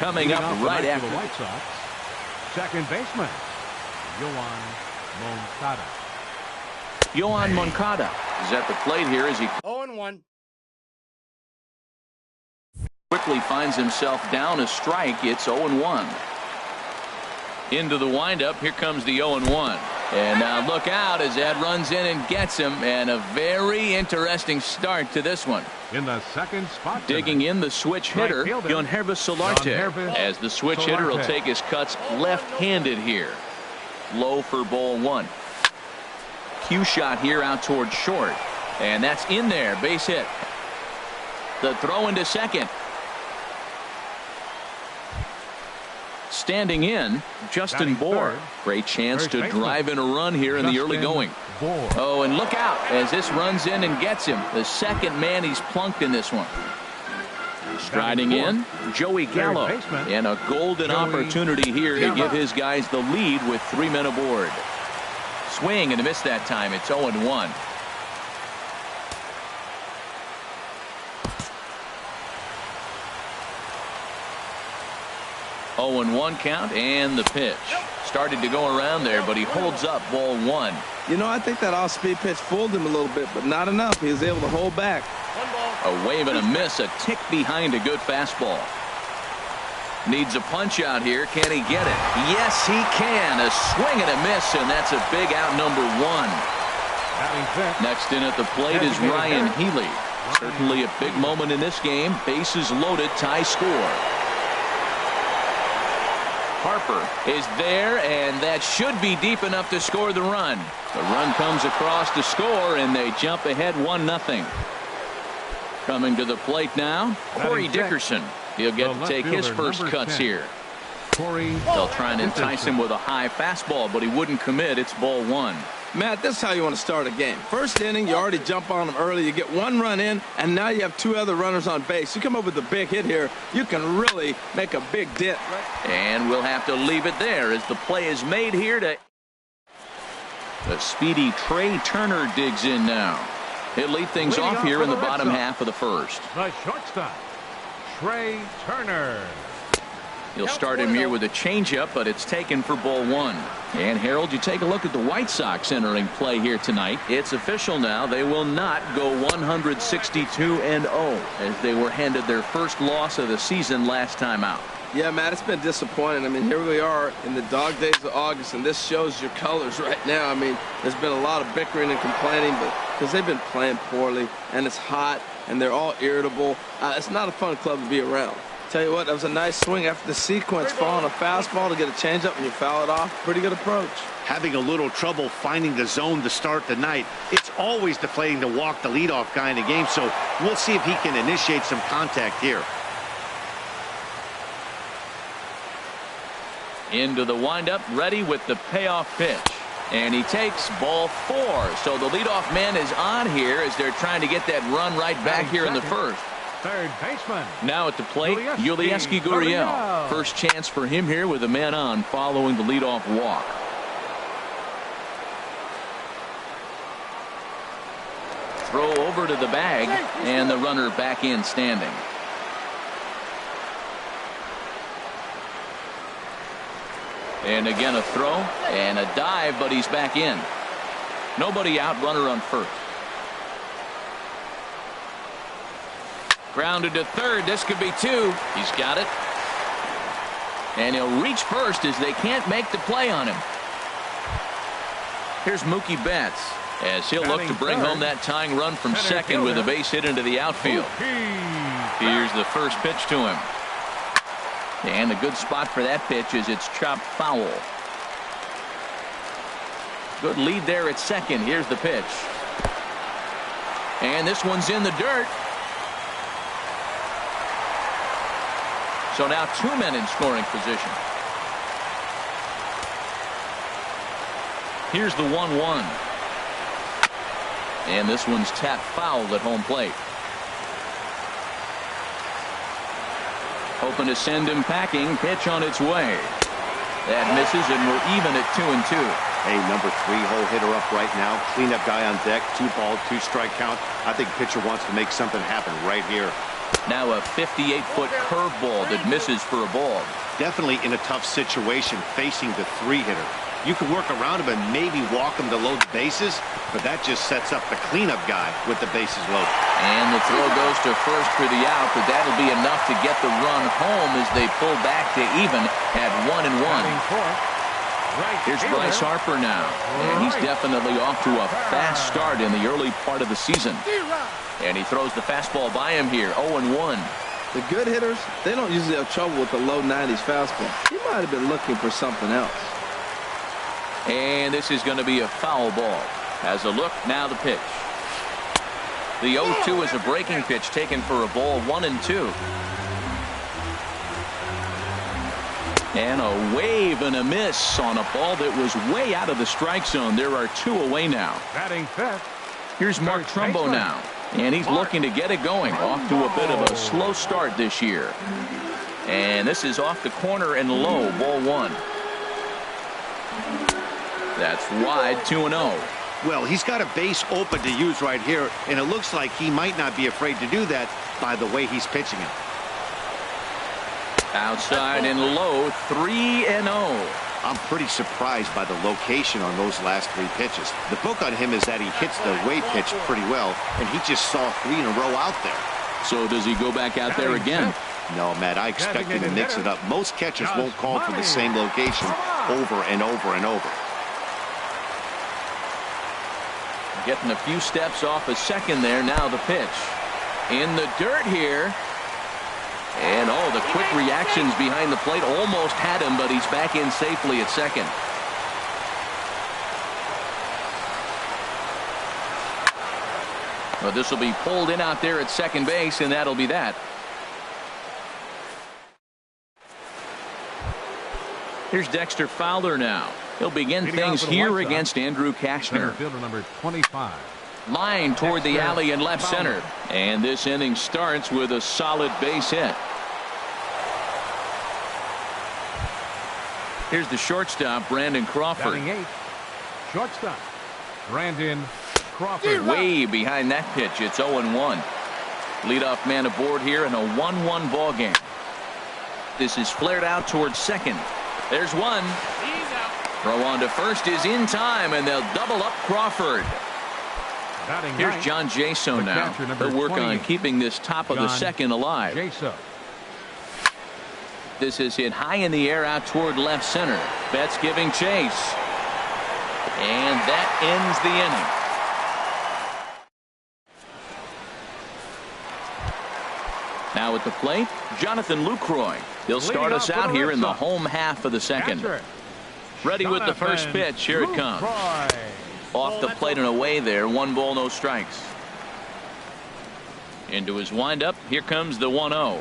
Coming up right after the White Sox, second baseman, Yoan Moncada is at the plate here as he 0-1. quickly finds himself down a strike. It's 0-1. Into the windup. Here comes the 0-1. And now look out as that runs in and gets him. And a very interesting start to this one. In the second spot digging in the switch hitter, Yoanhervis Solarte. As the switch hitter will take his cuts left-handed here. Low for ball one. Cue shot here out towards short. And that's in there. Base hit. The throw into second. Standing in, Justin Bohr. Great chance to drive in a run here in the early going. Oh, and look out as this runs in and gets him. The second man he's plunked in this one. Striding in, Joey Gallo. And a golden opportunity here to give his guys the lead with 3 men aboard. Swing and a miss that time. It's 0-1. Oh, and 1 count, and the pitch. Started to go around there, but he holds up ball one. You know, I think that off-speed pitch fooled him a little bit, but not enough. He was able to hold back. A wave and a miss, a tick behind a good fastball. Needs a punch out here. Can he get it? Yes, he can. A swing and a miss, and that's a big out, number 1. Next in at the plate is Ryan Healy. Certainly a big moment in this game. Bases loaded, tie score. Harper is there, and that should be deep enough to score the run. The run comes across to score, and they jump ahead 1-0. Coming to the plate now, Corey Dickerson. He'll get to take his first cuts here. They'll try and entice him with a high fastball, but he wouldn't commit. It's ball one. Matt, this is how you want to start a game. First inning, you already jump on them early. You get 1 run in, and now you have 2 other runners on base. You come up with a big hit here, you can really make a big dent. And we'll have to leave it there as the play is made here to the speedy Trey Turner digs in now. He'll lead things off here in the bottom half of the first. The shortstop, Trey Turner. He'll start him here with a changeup, but it's taken for ball one. And Harold, you take a look at the White Sox entering play here tonight. It's official now. They will not go 162-0 as they were handed their first loss of the season last time out. Yeah, Matt, it's been disappointing. I mean, here we are in the dog days of August, and this shows your colors right now. I mean, there's been a lot of bickering and complaining, but because they've been playing poorly, and it's hot, and they're all irritable. It's not a fun club to be around. Tell you what, that was a nice swing after the sequence, following a fastball to get a changeup and you foul it off. Pretty good approach. Having a little trouble finding the zone to start the night. It's always deflating to walk the leadoff guy in the game, so we'll see if he can initiate some contact here. Into the windup, ready with the payoff pitch. And he takes ball 4. So the leadoff man is on here as they're trying to get that run right back here in the first. Third baseman. Now at the plate, Yulieski Gurriel. First chance for him here with a man on following the leadoff walk. Throw over to the bag, and the runner back in standing. And again a throw and a dive, but he's back in. Nobody out, runner on first. Grounded to third. This could be 2. He's got it. And he'll reach first as they can't make the play on him. Here's Mookie Betts as he'll look to bring home that tying run from second with a base hit into the outfield. Here's the first pitch to him. And a good spot for that pitch is it's chopped foul. Good lead there at second. Here's the pitch. And this one's in the dirt. So now 2 men in scoring position. Here's the 1-1. And this one's tapped foul at home plate. Hoping to send him packing. Pitch on its way. That misses, and we're even at 2-2. Hey, number 3 hole hitter up right now. Cleanup guy on deck. 2 ball, 2 strike count. I think pitcher wants to make something happen right here. Now a 58-foot curveball that misses for a ball. Definitely in a tough situation facing the three-hitter. You can work around him and maybe walk him to load the bases, but that just sets up the cleanup guy with the bases loaded. And the throw goes to first for the out, but that'll be enough to get the run home as they pull back to even at 1-1. Here's Bryce Harper now, and he's definitely off to a fast start in the early part of the season. And he throws the fastball by him here, 0-1. The good hitters, they don't usually have trouble with the low 90s fastball. He might have been looking for something else. And this is going to be a foul ball. Has a look, now the pitch. The 0-2 is a breaking pitch taken for a ball, 1-2. And a wave and a miss on a ball that was way out of the strike zone. There are 2 away now. Batting fifth. Here's Mark Trumbo now. And he's looking to get it going. Off to a bit of a slow start this year. And this is off the corner and low, ball 1. That's wide, 2-0. Well, he's got a base open to use right here, and it looks like he might not be afraid to do that by the way he's pitching it. Outside and low, 3-0. I'm pretty surprised by the location on those last 3 pitches. The book on him is that he hits the way pitch pretty well, and he just saw 3 in a row out there. So does he go back out there again? No, Matt, I expect him to mix it up. Most catchers won't call for the same location over and over and over. Getting a few steps off a second there. Now the pitch. In the dirt here. And oh, the quick reactions behind the plate almost had him, but he's back in safely at second. But this will be pulled in out there at second base, and that'll be that. Here's Dexter Fowler now. He'll begin things here against Andrew Kashner. Fielder number 25. Line toward the alley in left center. And this inning starts with a solid base hit. Here's the shortstop, Brandon Crawford. Batting 8. Shortstop, Brandon Crawford. Way behind that pitch. It's 0-1. Leadoff man aboard here in a 1-1 ball game. This is flared out towards second. There's one. Throw on to first is in time, and they'll double up Crawford. Here's John Jaso now. He'll work on keeping this top of the second alive. This is hit high in the air out toward left center. Betts giving chase. And that ends the inning. Now at the plate, Jonathan Lucroy. He'll start us out here in the home half of the second. Ready with the first pitch. Here it comes. Off the plate and away there. 1 ball, no strikes. Into his windup. Here comes the 1-0.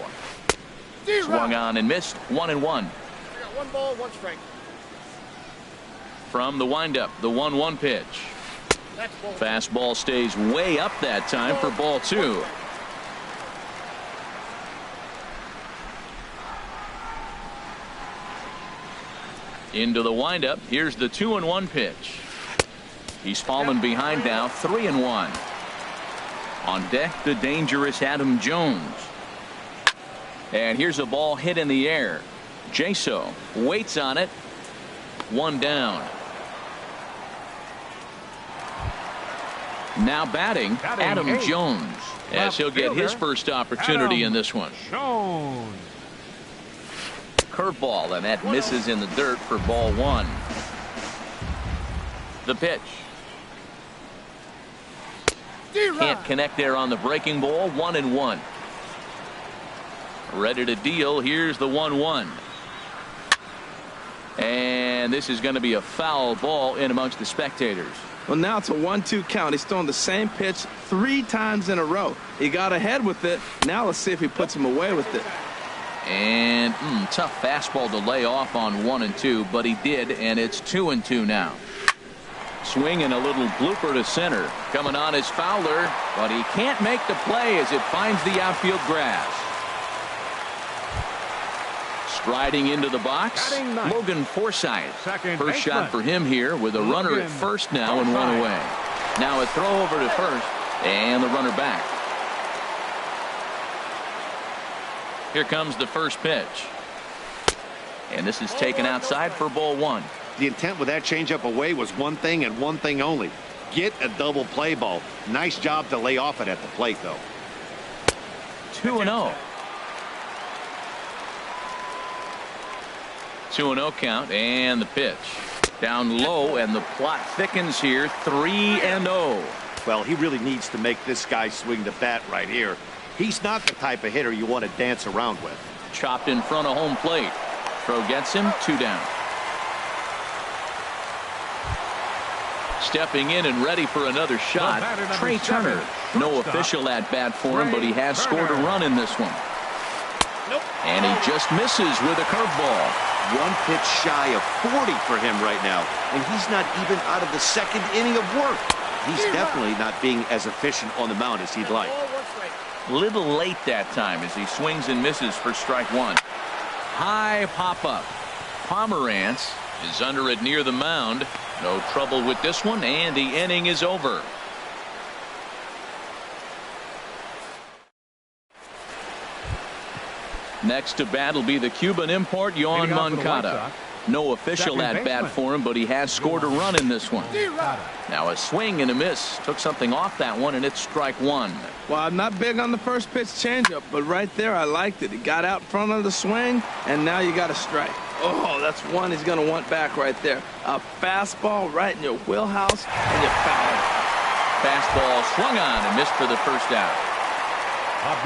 Swung on and missed. 1-1. 1 ball, 1 strike. From the windup, the 1-1 pitch. Fastball stays way up that time for ball 2. Into the windup. Here's the 2-1 pitch. He's fallen behind now, 3-1. On deck, the dangerous Adam Jones. And here's a ball hit in the air. Jaso waits on it. 1 down. Now batting Adam Jones, as he'll get his first opportunity in this one. Curveball, and that misses in the dirt for ball 1. The pitch. Can't connect there on the breaking ball. 1-1. Ready to deal. Here's the 1-1. And this is going to be a foul ball in amongst the spectators. Well, now it's a 1-2 count. He's throwing the same pitch 3 times in a row. He got ahead with it. Now let's see if he puts him away with it. And tough fastball to lay off on 1 and 2, but he did, and it's 2 and 2 now. Swinging a little blooper to center. Coming on is Fowler, but he can't make the play as it finds the outfield grass. Striding into the box, Logan Forsythe. First shot for him here with a runner at first now and 1 away. Now a throw over to first, and the runner back. Here comes the first pitch. And this is taken outside for ball one. The intent with that changeup away was one thing and one thing only. Get a double play ball. Nice job to lay off it at the plate, though. 2-0. 2-0 count, and the pitch. Down low, and the plot thickens here. 3-0. Well, he really needs to make this guy swing the bat right here. He's not the type of hitter you want to dance around with. Chopped in front of home plate. Throw gets him, 2 down. Stepping in and ready for another shot, Trey Turner. No official at bat for him, but he has scored a run in this one. And he just misses with a curveball. One pitch shy of 40 for him right now, and he's not even out of the second inning of work. He's definitely not being as efficient on the mound as he'd like. Little late that time as he swings and misses for strike one. High pop-up. Pomerantz is under it near the mound. No trouble with this one, and the inning is over. Next to bat will be the Cuban import, Yohan Moncada. No official at bat for him, but he has scored a run in this one. Now a swing and a miss. Took something off that one, and it's strike one. Well, I'm not big on the first pitch changeup, but right there I liked it. He got out front of the swing, and now you got a strike. Oh, that's one he's going to want back right there. A fastball right in your wheelhouse, and you foul it. Fastball swung on and missed for the first out.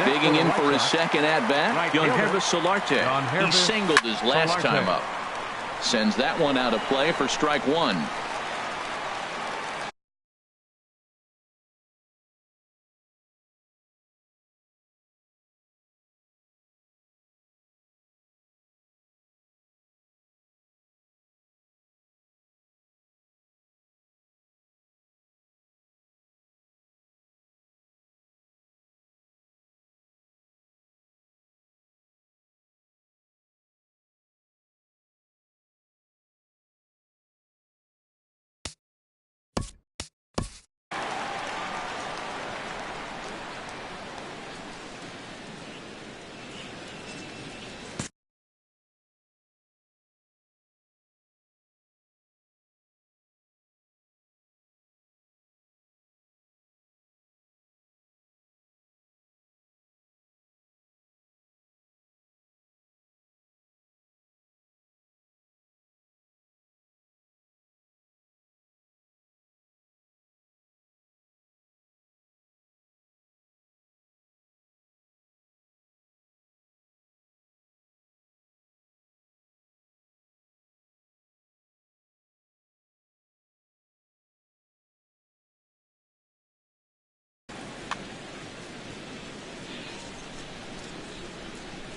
Digging in for his second at-bat, Yohan Solarte. He singled his last time up. Sends that one out of play for strike one.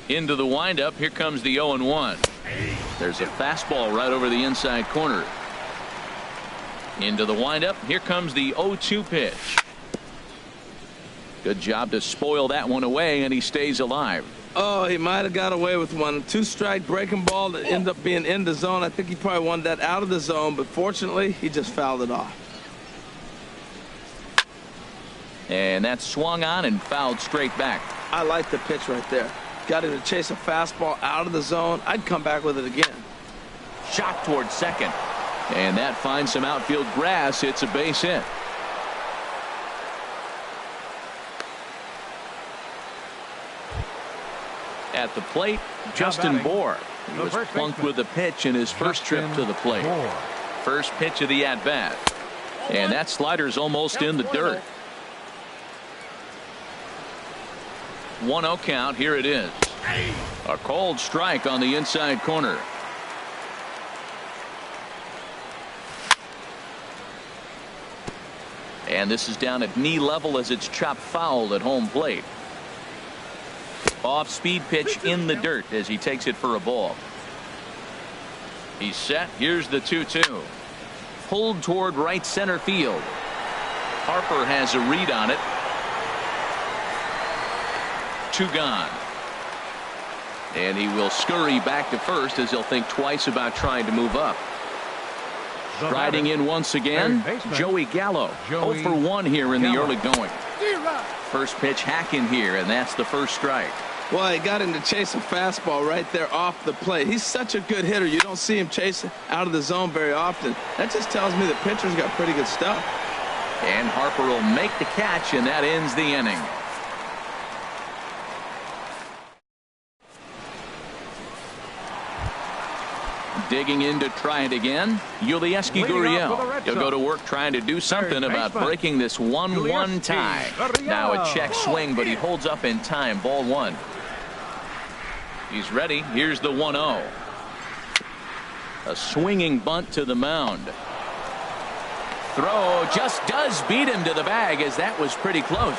Into the windup. Here comes the 0-1. There's a fastball right over the inside corner. Into the windup. Here comes the 0-2 pitch. Good job to spoil that one away, and he stays alive. Oh, he might have got away with one. 2-strike breaking ball that ended up being in the zone. I think he probably wanted that out of the zone, but fortunately, he just fouled it off. And that swung on and fouled straight back. I like the pitch right there. Got him to chase a fastball out of the zone. I'd come back with it again. Shot towards second. And that finds some outfield grass. It's a base hit. At the plate, Justin Bour. He was plunked with a pitch in his first trip to the plate. First pitch of the at-bat. And that slider's almost in the dirt. 1-0 count. Here it is. A cold strike on the inside corner. And this is down at knee level as it's chopped foul at home plate. Off speed pitch in the dirt as he takes it for a ball. He's set. Here's the 2-2. Pulled toward right center field. Harper has a read on it. 2 gone. And he will scurry back to first as he'll think twice about trying to move up. Striding in once again, Joey Gallo. 0 for 1 here in the early going. First pitch hacking here, and that's the first strike. Well, he got him to chase a fastball right there off the plate. He's such a good hitter. You don't see him chase out of the zone very often. That just tells me the pitcher's got pretty good stuff. And Harper will make the catch, and that ends the inning. Digging in to try it again, Yulieski Gurriel. He'll go to work trying to do something about breaking this 1-1 tie. Now a check swing, but he holds up in time. Ball one. He's ready. Here's the 1-0. A swinging bunt to the mound. Throw just does beat him to the bag, as that was pretty close.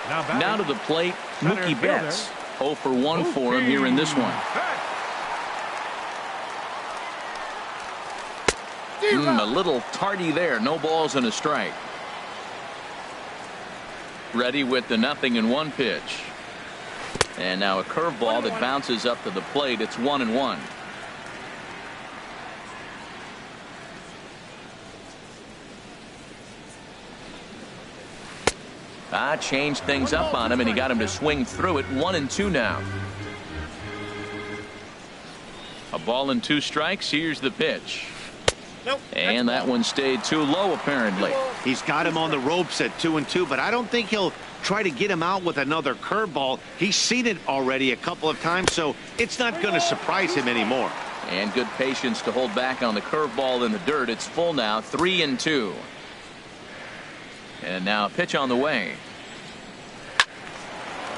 Now to the plate, Mookie Betts. 0 for 1 for him here in this one. A little tardy there. No balls and a strike. Ready with the 0-1 pitch. And now a curveball that bounces up to the plate. It's 1-1. Changed things up on him, and he got him to swing through it. 1-2 now. A ball and 2 strikes. Here's the pitch. And that one stayed too low, apparently. He's got him on the ropes at 2-2, but I don't think he'll try to get him out with another curveball. He's seen it already a couple of times, so it's not going to surprise him anymore. And good patience to hold back on the curveball in the dirt. It's full now, 3-2. And now a pitch on the way.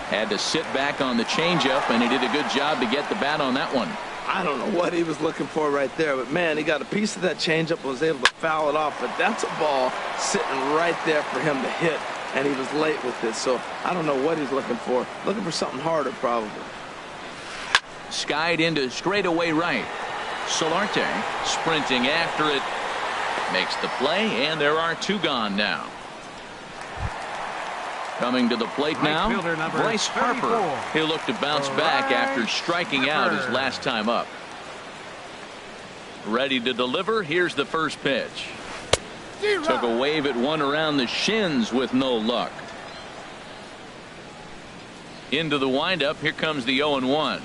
Had to sit back on the changeup, and he did a good job to get the bat on that one. I don't know what he was looking for right there, but man, he got a piece of that changeup and was able to foul it off. But that's a ball sitting right there for him to hit, and he was late with this. So I don't know what he's looking for. Looking for something harder, probably. Skied into straightaway right. Solarte sprinting after it. Makes the play, and there are 2 gone now. Coming to the plate now, Bryce Harper. He'll look to bounce back after striking out his last time up. Ready to deliver. Here's the first pitch. Took a wave at one around the shins with no luck. Into the windup. Here comes the 0-1.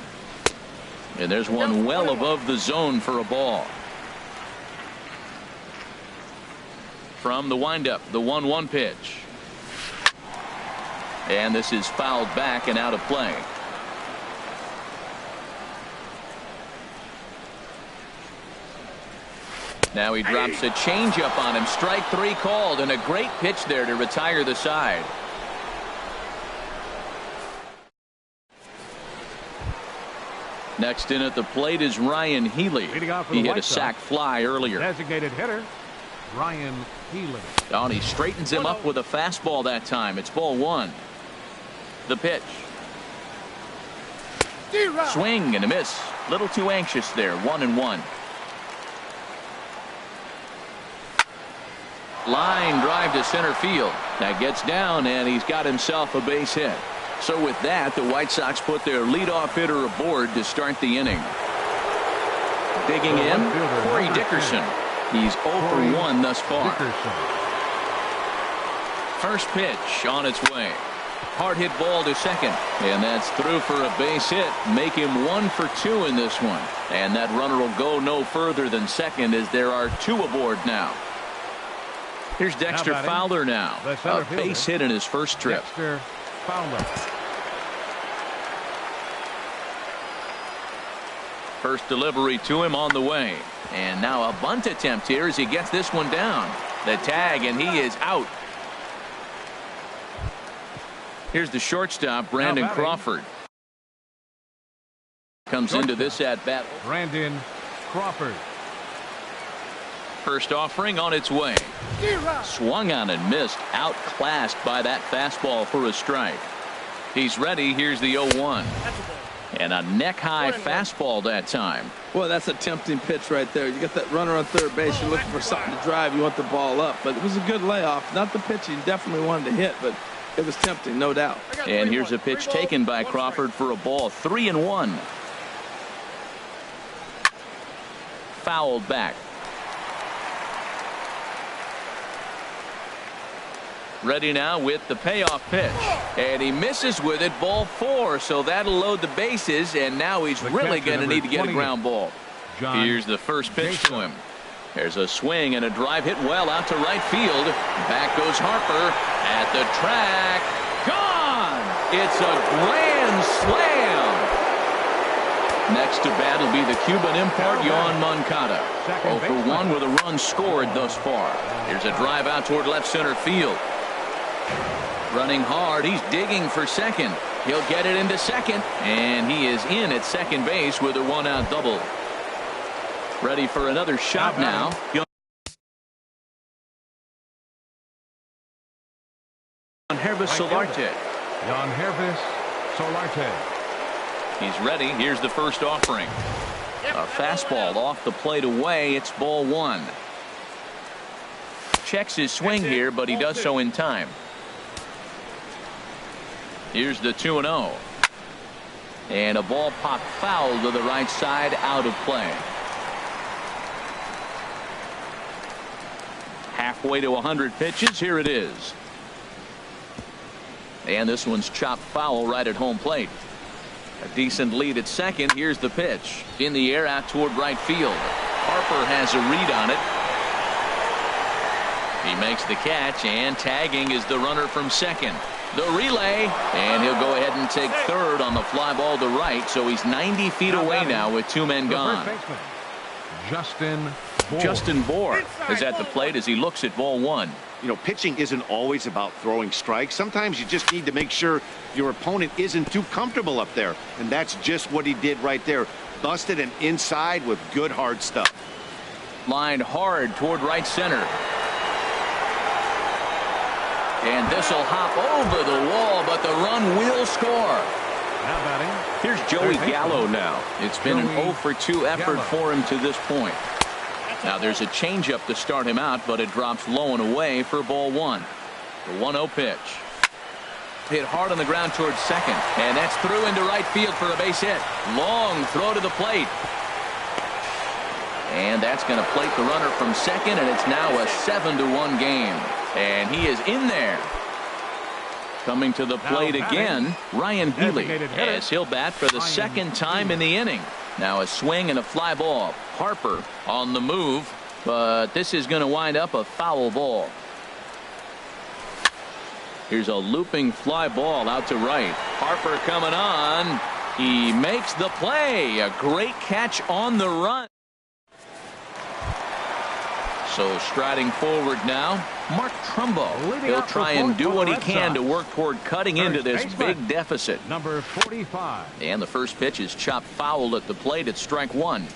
And there's one well above the zone for a ball. From the windup, the 1-1 pitch. And this is fouled back and out of play. Now he drops a changeup on him. Strike 3 called, and a great pitch there to retire the side. Next in at the plate is Ryan Healy. He hit a sac fly earlier. Designated hitter, Ryan Healy. Oh, and he straightens him up with a fastball that time. It's ball 1. The pitch. Swing and a miss. Little too anxious there. 1-1. Line drive to center field. That gets down, and he's got himself a base hit. So with that, the White Sox put their leadoff hitter aboard to start the inning. Digging in, Corey Dickerson. He's 0 for 1 thus far. First pitch on its way. Hard hit ball to second, and that's through for a base hit. Make him 1 for 2 in this one, and that runner will go no further than second, as there are 2 aboard now. Here's Dexter Fowler now, a base hit in his first trip. Dexter Fowler. First delivery to him on the way, and now a bunt attempt here as he gets this one down. The tag, and he is out. Here's the shortstop, Brandon Crawford. Comes into this at bat. Brandon Crawford. First offering on its way. Swung on and missed. Outclassed by that fastball for a strike. He's ready. Here's the 0-1. And a neck-high fastball that time. Well, that's a tempting pitch right there. You got that runner on third base. You're looking for something to drive. You want the ball up. But it was a good layoff. Not the pitch he definitely wanted to hit, but it was tempting, no doubt. And here's a pitch taken by Crawford for a ball. 3-1. Fouled back. Ready now with the payoff pitch. And he misses with it, ball 4. So that'll load the bases, and now he's really going to need to get a ground ball. Here's the first pitch to him. There's a swing and a drive hit well out to right field. Back goes Harper at the track. Gone! It's a grand slam. Next to bat will be the Cuban import, Yoan Moncada. 0 for 1 with a run scored thus far. Here's a drive out toward left center field. Running hard, he's digging for second. He'll get it into second, and he is in at second base with a 1-out double. Ready for another shot now. Hervis Solarte. Hervis Solarte. He's ready. Here's the first offering. A fastball off the plate away. It's ball 1. Checks his swing here, but he does so in time. Here's the 2-0. And a ball popped foul to the right side, out of play. Halfway to 100 pitches. Here it is. And this one's chopped foul right at home plate. A decent lead at second. Here's the pitch. In the air out toward right field. Harper has a read on it. He makes the catch, and tagging is the runner from second. The relay, and he'll go ahead and take third on the fly ball to right, so he's 90 feet away now with 2 men gone. Justin Bour is at the plate as he looks at ball 1. You know, pitching isn't always about throwing strikes. Sometimes you just need to make sure your opponent isn't too comfortable up there, and that's just what he did right there. Busted him inside with good hard stuff. Lined hard toward right center. And this will hop over the wall, but the run will score. Now batting. Here's Joey Gallo now. It's been an 0 for 2 effort for him to this point. Now there's a changeup to start him out, but it drops low and away for ball 1. The 1-0 pitch. Hit hard on the ground towards second, and that's through into right field for a base hit. Long throw to the plate. And that's going to plate the runner from second, and it's now a 7-1 game. And he is in there. Coming to the plate again, Ryan Healy, as he'll bat for the second time in the inning. Now a swing and a fly ball. Harper on the move, but this is going to wind up a foul ball. Here's a looping fly ball out to right. Harper coming on. He makes the play. A great catch on the run. So striding forward now, Mark Trumbo. He'll try and do what he can to work toward cutting into this big deficit. Number 45. And the first pitch is chopped foul at the plate at strike 1.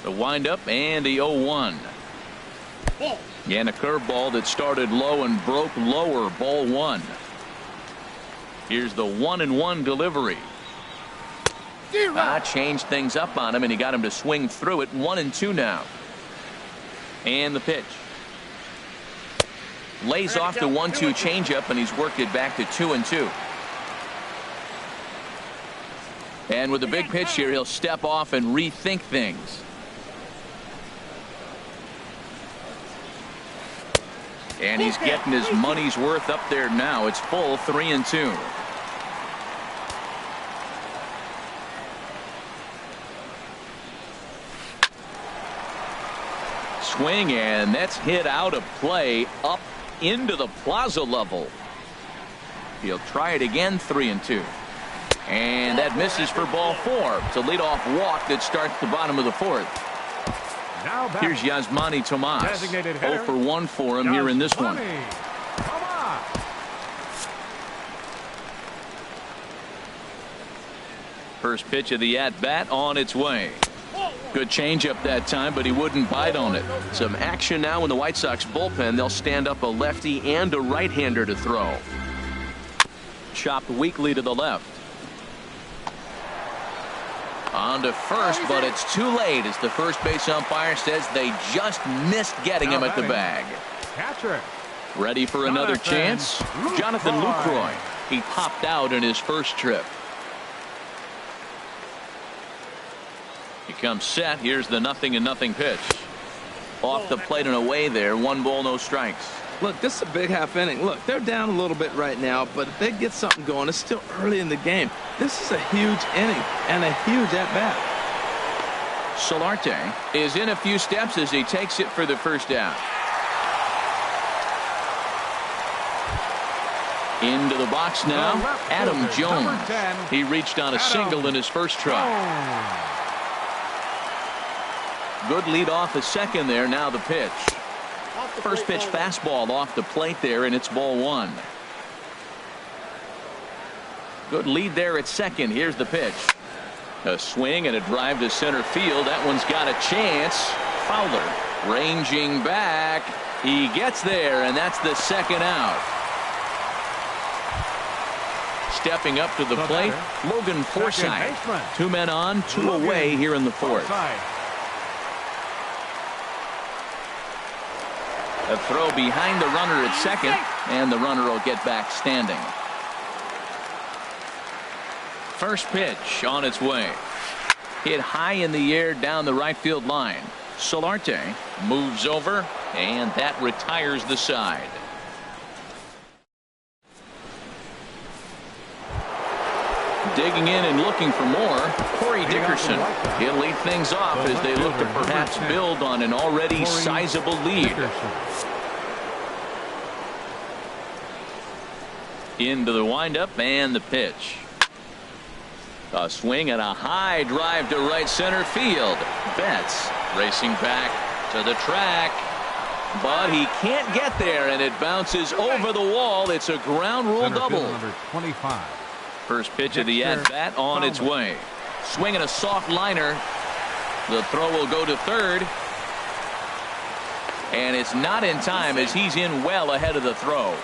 The windup and the 0-1. And a curveball that started low and broke lower, ball 1. Here's the 1-1 delivery. Changed things up on him, and he got him to swing through it. 1-2 now. And the pitch. Lays off the 1-2 changeup, and he's worked it back to 2-2. And with the big pitch here, he'll step off and rethink things. And he's getting his money's worth up there now. It's full 3-2. Swing, and that's hit out of play up into the plaza level. He'll try it again. 3-2. And that misses for ball 4. It's a leadoff walk that starts the bottom of the 4th. Here's Yasmani Tomas. 0 for 1 for him here in this one. First pitch of the at-bat on its way. Good changeup that time, but he wouldn't bite on it. Some action now in the White Sox bullpen. They'll stand up a lefty and a right-hander to throw. Chopped weakly to the left. On to first, but it's too late as the first base umpire says they just missed getting him at the bag. Ready for another chance? Jonathan Lucroy. He popped out in his first trip. He comes set. Here's the 0-0 pitch. Off the plate and away there. 1 ball, no strikes. Look, this is a big half inning. Look, they're down a little bit right now, but if they get something going, it's still early in the game. This is a huge inning and a huge at-bat. Solarte is in a few steps as he takes it for the first down. Into the box now, Adam Jones. He reached on a single in his first try. Good lead off the second there. Now the pitch. First pitch fastball off the plate there, and it's ball one. Good lead there at second. Here's the pitch. A swing and a drive to center field. That one's got a chance. Fowler ranging back. He gets there, and that's the second out. Stepping up to the plate, Logan Forsythe. 2 men on, 2 away here in the fourth. A throw behind the runner at second, and the runner will get back standing. First pitch on its way. Hit high in the air down the right field line. Solarte moves over, and that retires the side. Digging in and looking for more, Corey Dickerson. He'll lead things off as they look to perhaps build on an already sizable lead. Into the windup and the pitch. A swing and a high drive to right center field. Betts racing back to the track, but he can't get there, and it bounces over the wall. It's a ground rule double. Number 25. First pitch of the at-bat on its way. Swinging a soft liner. The throw will go to third. And it's not in time as he's in well ahead of the throw.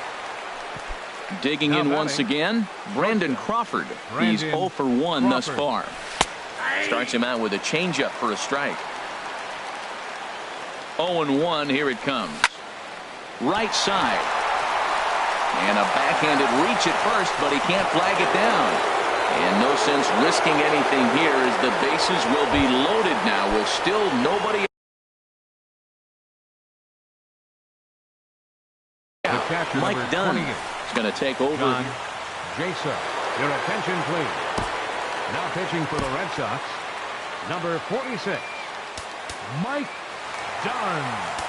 Digging in once again, Brandon Crawford. He's 0 for 1 thus far. Starts him out with a changeup for a strike. 0-1, here it comes. Right side. And a backhanded reach at first, but he can't flag it down. And no sense risking anything here as the bases will be loaded now with still nobody. Mike Dunn is going to take over. Jason, your attention please. Now pitching for the Red Sox, number 46, Mike Dunn.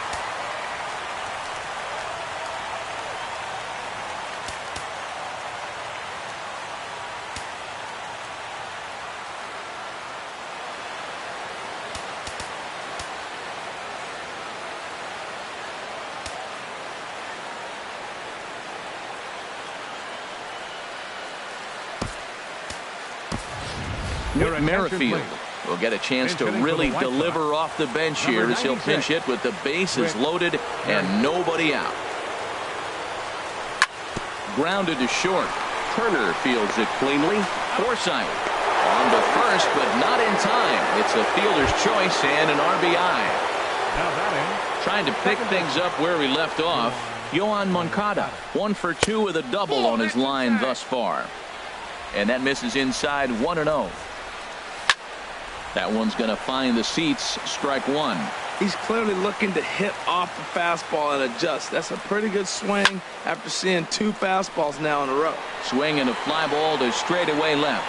Whit Merrifield will get a chance to really deliver off the bench here as he'll pinch hit with the bases loaded and nobody out. Grounded to short. Turner fields it cleanly. Forsythe on to first, but not in time. It's a fielder's choice and an RBI. Trying to pick things up where we left off. Yohan Moncada 1 for 2 with a double on his line thus far. And that misses inside 1-0. That one's going to find the seats. Strike one. He's clearly looking to hit off the fastball and adjust. That's a pretty good swing after seeing 2 fastballs now in a row. Swing and a fly ball to straightaway left.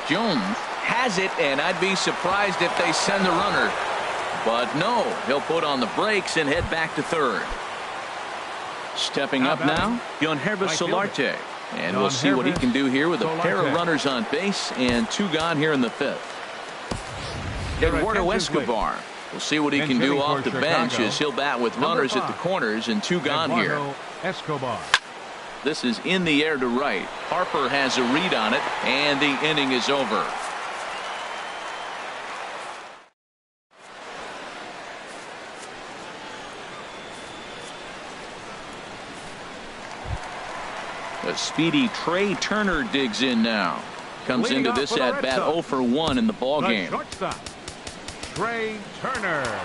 Jones has it, and I'd be surprised if they send the runner. But no, he'll put on the brakes and head back to third. Stepping up now, Yangervis Solarte. And we'll see what he can do here with a pair of runners on base and 2 gone here in the 5th. Eduardo Escobar. We'll see what he can do off the bench as he'll bat with runners at the corners and 2 gone here. Escobar. This is in the air to right. Harper has a read on it, and the inning is over. A speedy Trey Turner digs in now. Comes into this at bat 0 for 1 in the ball game. Shortstop, Trey Turner.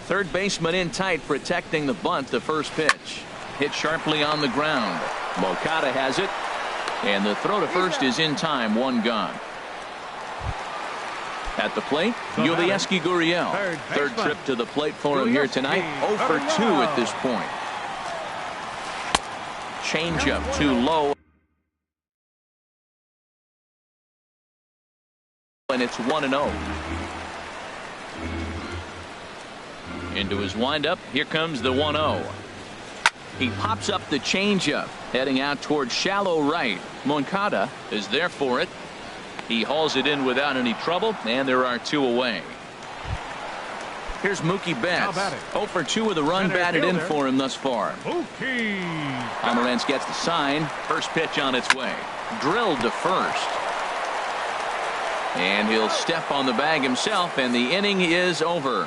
Third baseman in tight, protecting the bunt. The first pitch hit sharply on the ground. Moncada has it, and the throw to first is in time. One gone. At the plate, Yulieski Gurriel. Third trip to the plate for him here tonight. 0 for 2 at this point. Changeup too low. And it's 1-0. Into his windup. Here comes the 1-0. He pops up the changeup, heading out towards shallow right. Moncada is there for it. He hauls it in without any trouble, and there are 2 away. Here's Mookie Betts. 0 for 2 with a run batted in for him thus far. Pomeranz gets the sign. First pitch on its way. Drilled to first. And he'll step on the bag himself, and the inning is over.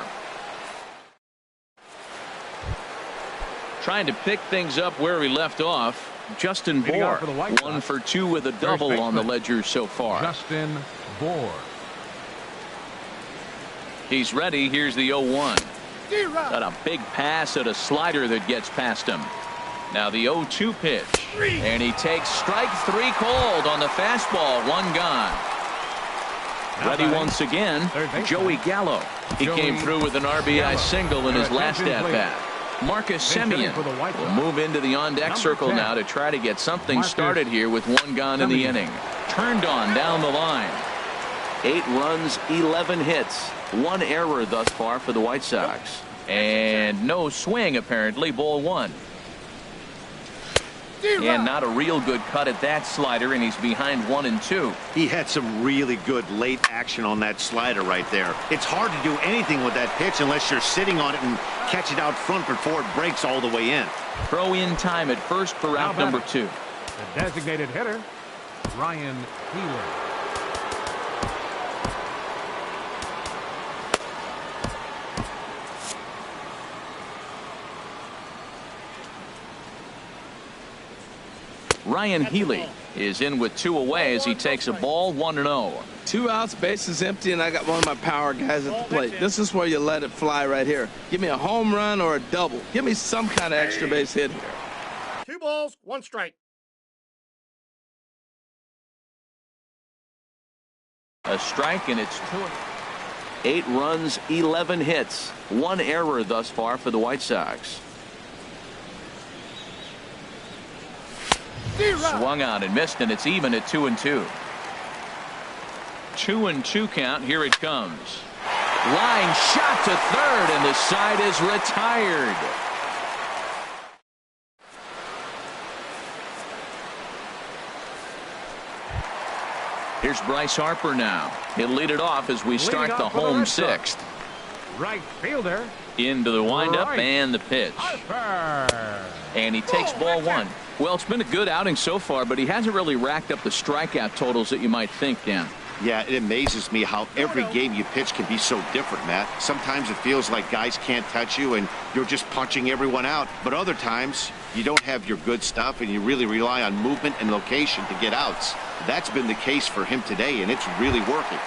Trying to pick things up where we left off. Justin Bour, 1 for 2 with a double on the ledger so far. Justin Bour. He's ready. Here's the 0-1. Got a big pass at a slider that gets past him. Now the 0-2 pitch. And he takes strike 3 called on the fastball. 1 gone. Ready once again, Joey Gallo. He came through with an RBI single in his last at-bat. Marcus Semien will move into the on-deck circle now to try to get something started here with 1 gone in the inning. Turned on down the line. 8 runs, 11 hits. 1 error thus far for the White Sox. And no swing, apparently. Ball 1. And not a real good cut at that slider, and he's behind 1-2. He had some really good late action on that slider right there. It's hard to do anything with that pitch unless you're sitting on it and catch it out front before it breaks all the way in. Throw in time at first for out number 2. The designated hitter, Ryan Healy. Ryan Healy is in with 2 away as he takes a ball. 1-0. 2 outs, bases empty, and I got one of my power guys at the plate. This is where you let it fly right here. Give me a home run or a double. Give me some kind of extra base hit here. 2 balls, 1 strike. A strike, and it's 2. 8 runs, 11 hits. 1 error thus far for the White Sox. Swung on and missed, and it's even at 2-2. 2-2 count. Here it comes. Line shot to third, and the side is retired. Here's Bryce Harper now. He'll lead it off as we start the home 6th. Right fielder. Into the windup and the pitch. Harper. And he takes ball 1. Well, it's been a good outing so far, but he hasn't really racked up the strikeout totals that you might think, Dan. Yeah, it amazes me how every game you pitch can be so different, Matt. Sometimes it feels like guys can't touch you and you're just punching everyone out. But other times, you don't have your good stuff and you really rely on movement and location to get outs. That's been the case for him today, and it's really working.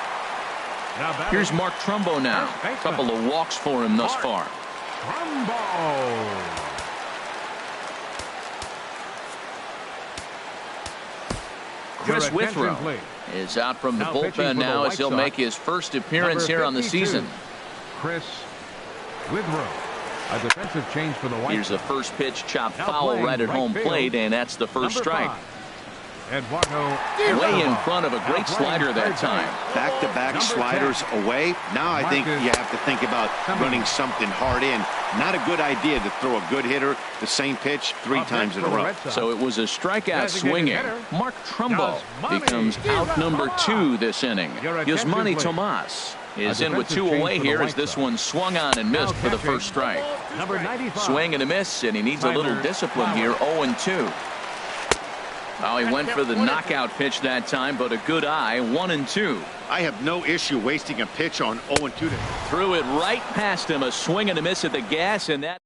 Here's Mark Trumbo now. A couple of walks for him thus far. Trumbo. Chris Withrow is out from the bullpen now as he'll make his first appearance here on the season. Chris Withrow. A defensive change for the White Sox. Here's the first pitch, chopped foul right at home plate, and that's the first strike. Way in front of a great slider that time. Back-to-back sliders away. Now I think you have to think about running something hard in. Not a good idea to throw a good hitter the same pitch 3 times in a row. So it was a strikeout swinging. Mark Trumbo becomes out number 2 this inning. Yasmani Tomas is in with 2 away here as this one swung on and missed for the first strike. Swing and a miss, and he needs a little discipline here. 0-2. Well, he went for the knockout pitch that time, but a good eye. 1-2. I have no issue wasting a pitch on 0-2. Threw it right past him. A swing and a miss at the gas, and that.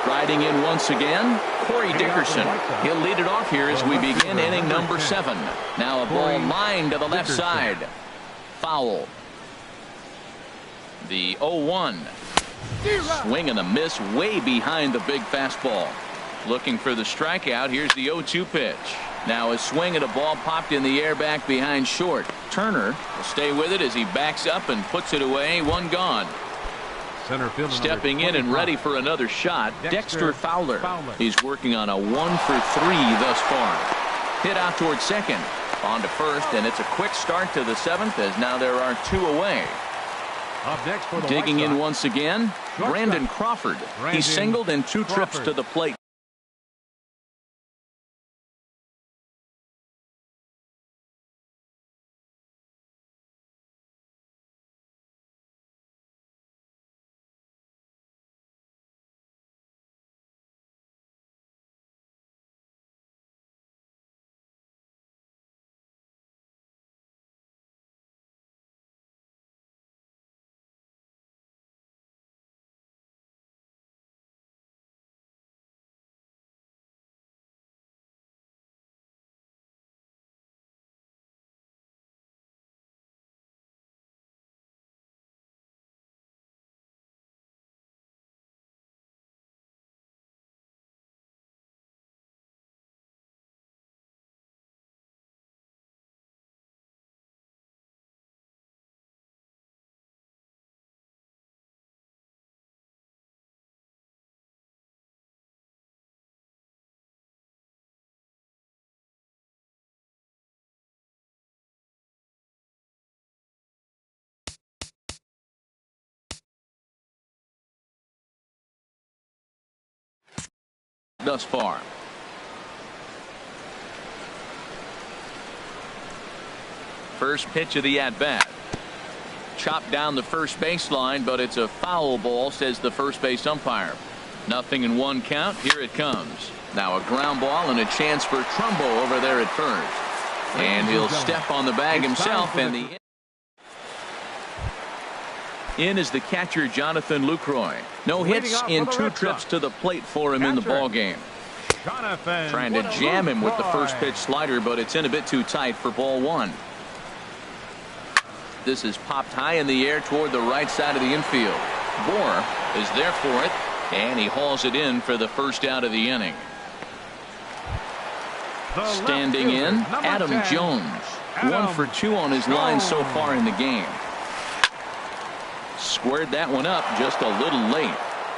Striding in once again, Corey Dickerson. He'll lead it off here as we begin inning number 7. Now a ball lined to the left side. Foul. The 0-1. Swing and a miss way behind the big fastball. Looking for the strikeout. Here's the 0-2 pitch. Now a swing at a ball popped in the air back behind short. Turner will stay with it as he backs up and puts it away. One gone. Center fielder Stepping in and ready for another shot, Dexter Fowler. He's working on a 1 for 3 thus far. Hit out towards second. On to first, and it's a quick start to the 7th as now there are 2 away. Up next for the Digging White in Sox, once again, Brandon Crawford. He singled in 2 trips to the plate. Thus far. First pitch of the at-bat. Chopped down the first baseline, but it's a foul ball, says the first base umpire. Nothing in 1 count. Here it comes. Now a ground ball and a chance for Trumbo over there at first. And he'll step on the bag himself, and the in is the catcher Jonathan Lucroy. No hits in 2 trips to the plate for him in the ball game. Trying to jam him with the first pitch slider, but it's in a bit too tight for ball 1. This is popped high in the air toward the right side of the infield. Bohr is there for it, and he hauls it in for the first out of the inning. Standing in, Adam Jones. 1 for 2 on his line so far in the game. Squared that one up just a little late.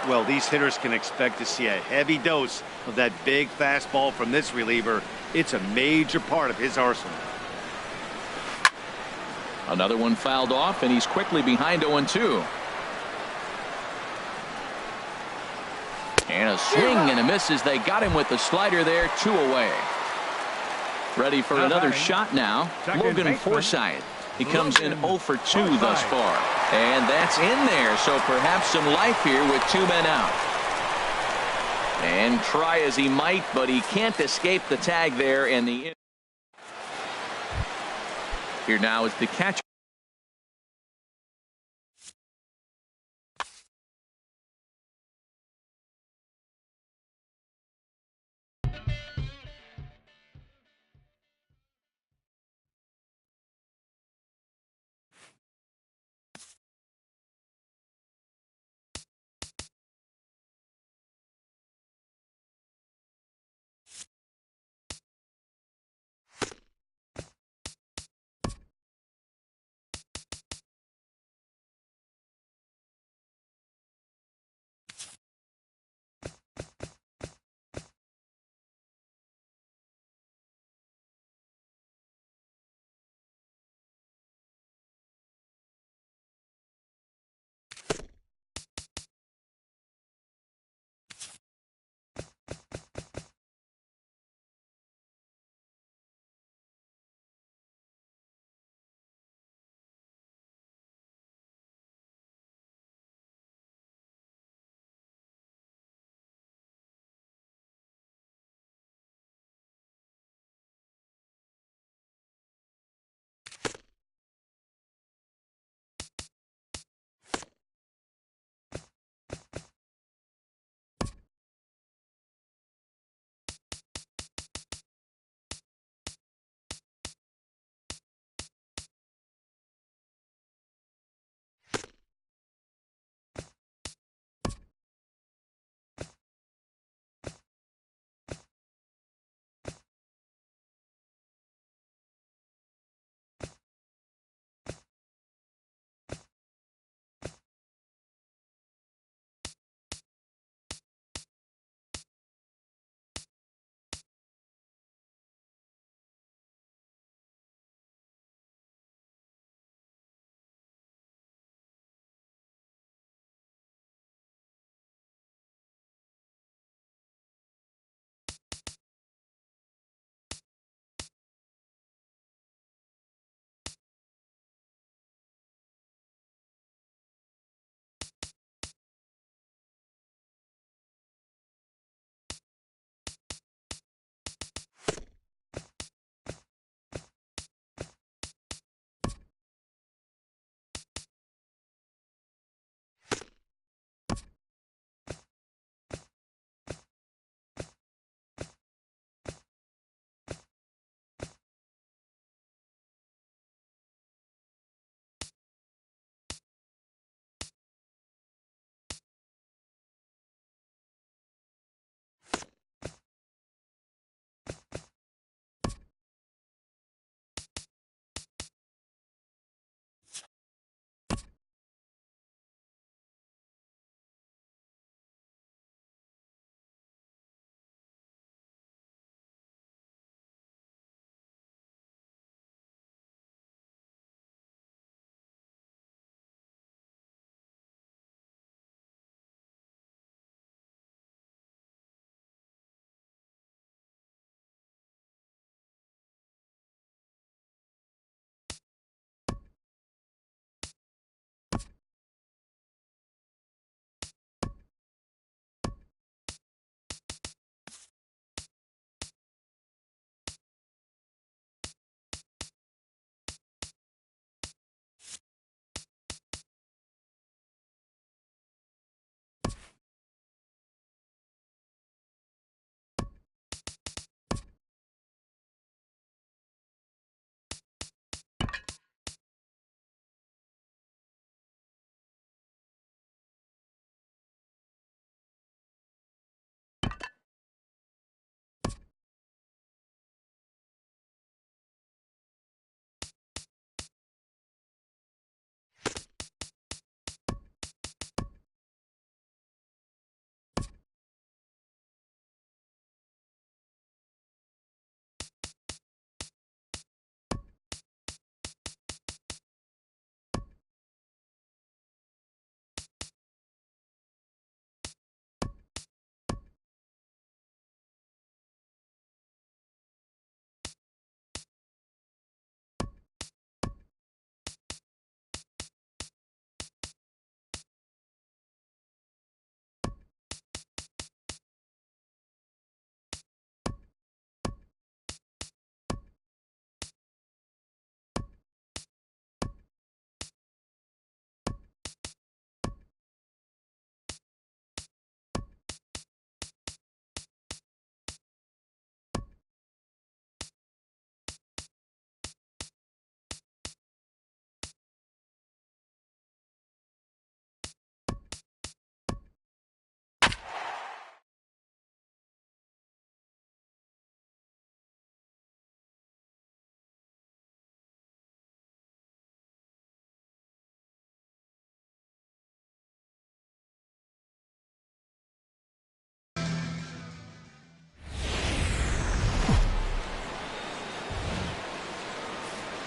Well, these hitters can expect to see a heavy dose of that big fastball from this reliever. It's a major part of his arsenal. Another one fouled off, and he's quickly behind 0-2. And a swing and a miss as they got him with the slider there. 2 away. Ready for another shot now. Logan Forsythe. He comes in 0 for 2 thus far. And that's in there, so perhaps some life here with 2 men out. And try as he might, but he can't escape the tag there. And here now is the catcher.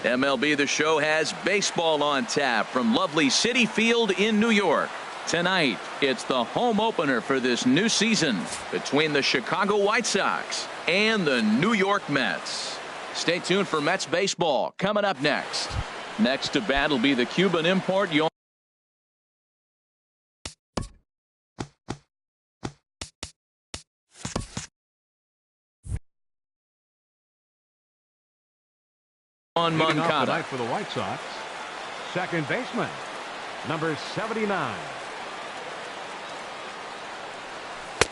MLB The Show has baseball on tap from lovely Citi Field in New York. Tonight, it's the home opener for this new season between the Chicago White Sox and the New York Mets. Stay tuned for Mets baseball coming up next. Next to bat will be the Cuban import on Moncada. Tonight for the White Sox, second baseman, number 79.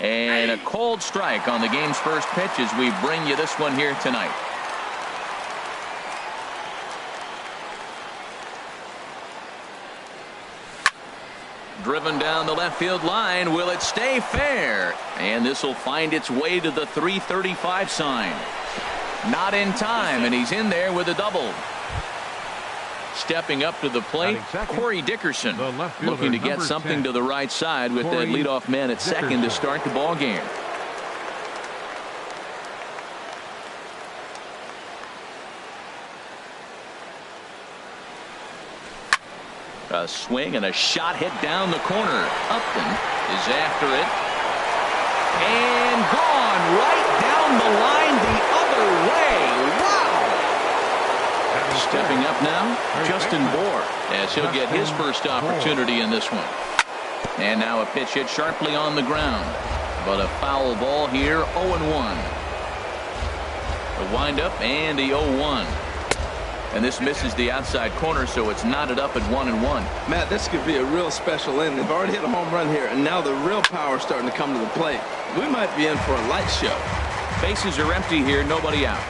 And a cold strike on the game's first pitch as we bring you this one here tonight. Driven down the left field line. Will it stay fair? And this will find its way to the 335 sign. Not in time, and he's in there with a double. Stepping up to the plate, Corey Dickerson, looking to get something to the right side with that leadoff man at second to start the ball game. A swing and a shot hit down the corner. Upton is after it. And gone right down the line the other way. Wow! Stepping up now, Justin Bohr, as he'll get his first opportunity in this one. And now a pitch hit sharply on the ground. But a foul ball here, 0-1. The windup and the 0-1. And this misses the outside corner, so it's knotted up at 1-1. Matt, this could be a real special inning. They've already hit a home run here, and now the real power is starting to come to the plate. We might be in for a light show. Bases are empty here, nobody out.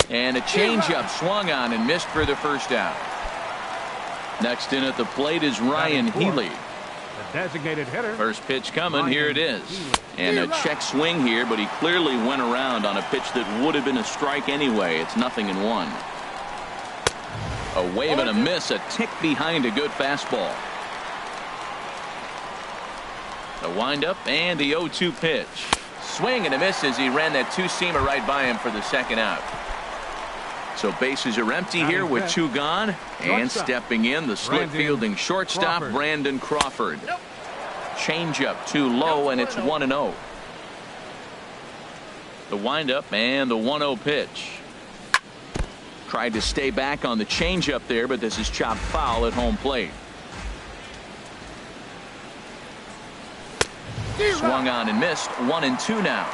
And a changeup swung on and missed for the first out. Next in at the plate is Ryan Healy. The designated hitter. First pitch coming. Here it is. And a check swing here, but he clearly went around on a pitch that would have been a strike anyway. It's 0-1. A wave and a miss, a tick behind a good fastball. The windup and the 0-2 pitch. Swing and a miss as he ran that two-seamer right by him for the second out. So bases are empty here with two gone. And stepping in, the slip fielding shortstop, Brandon Crawford. Changeup too low, and it's 1-0. The windup and the 1-0 pitch. Tried to stay back on the changeup there, but this is chopped foul at home plate. Swung on and missed. 1-2 now.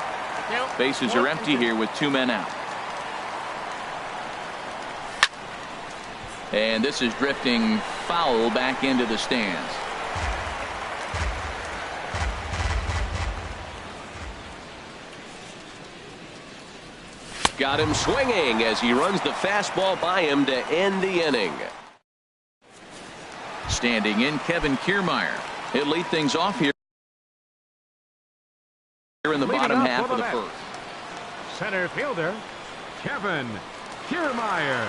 Bases are empty here with two men out. And this is drifting foul back into the stands. Got him swinging as he runs the fastball by him to end the inning. Standing in, Kevin Kiermaier. He'll lead things off here in the bottom half of the first. Center fielder, Kevin Kiermaier.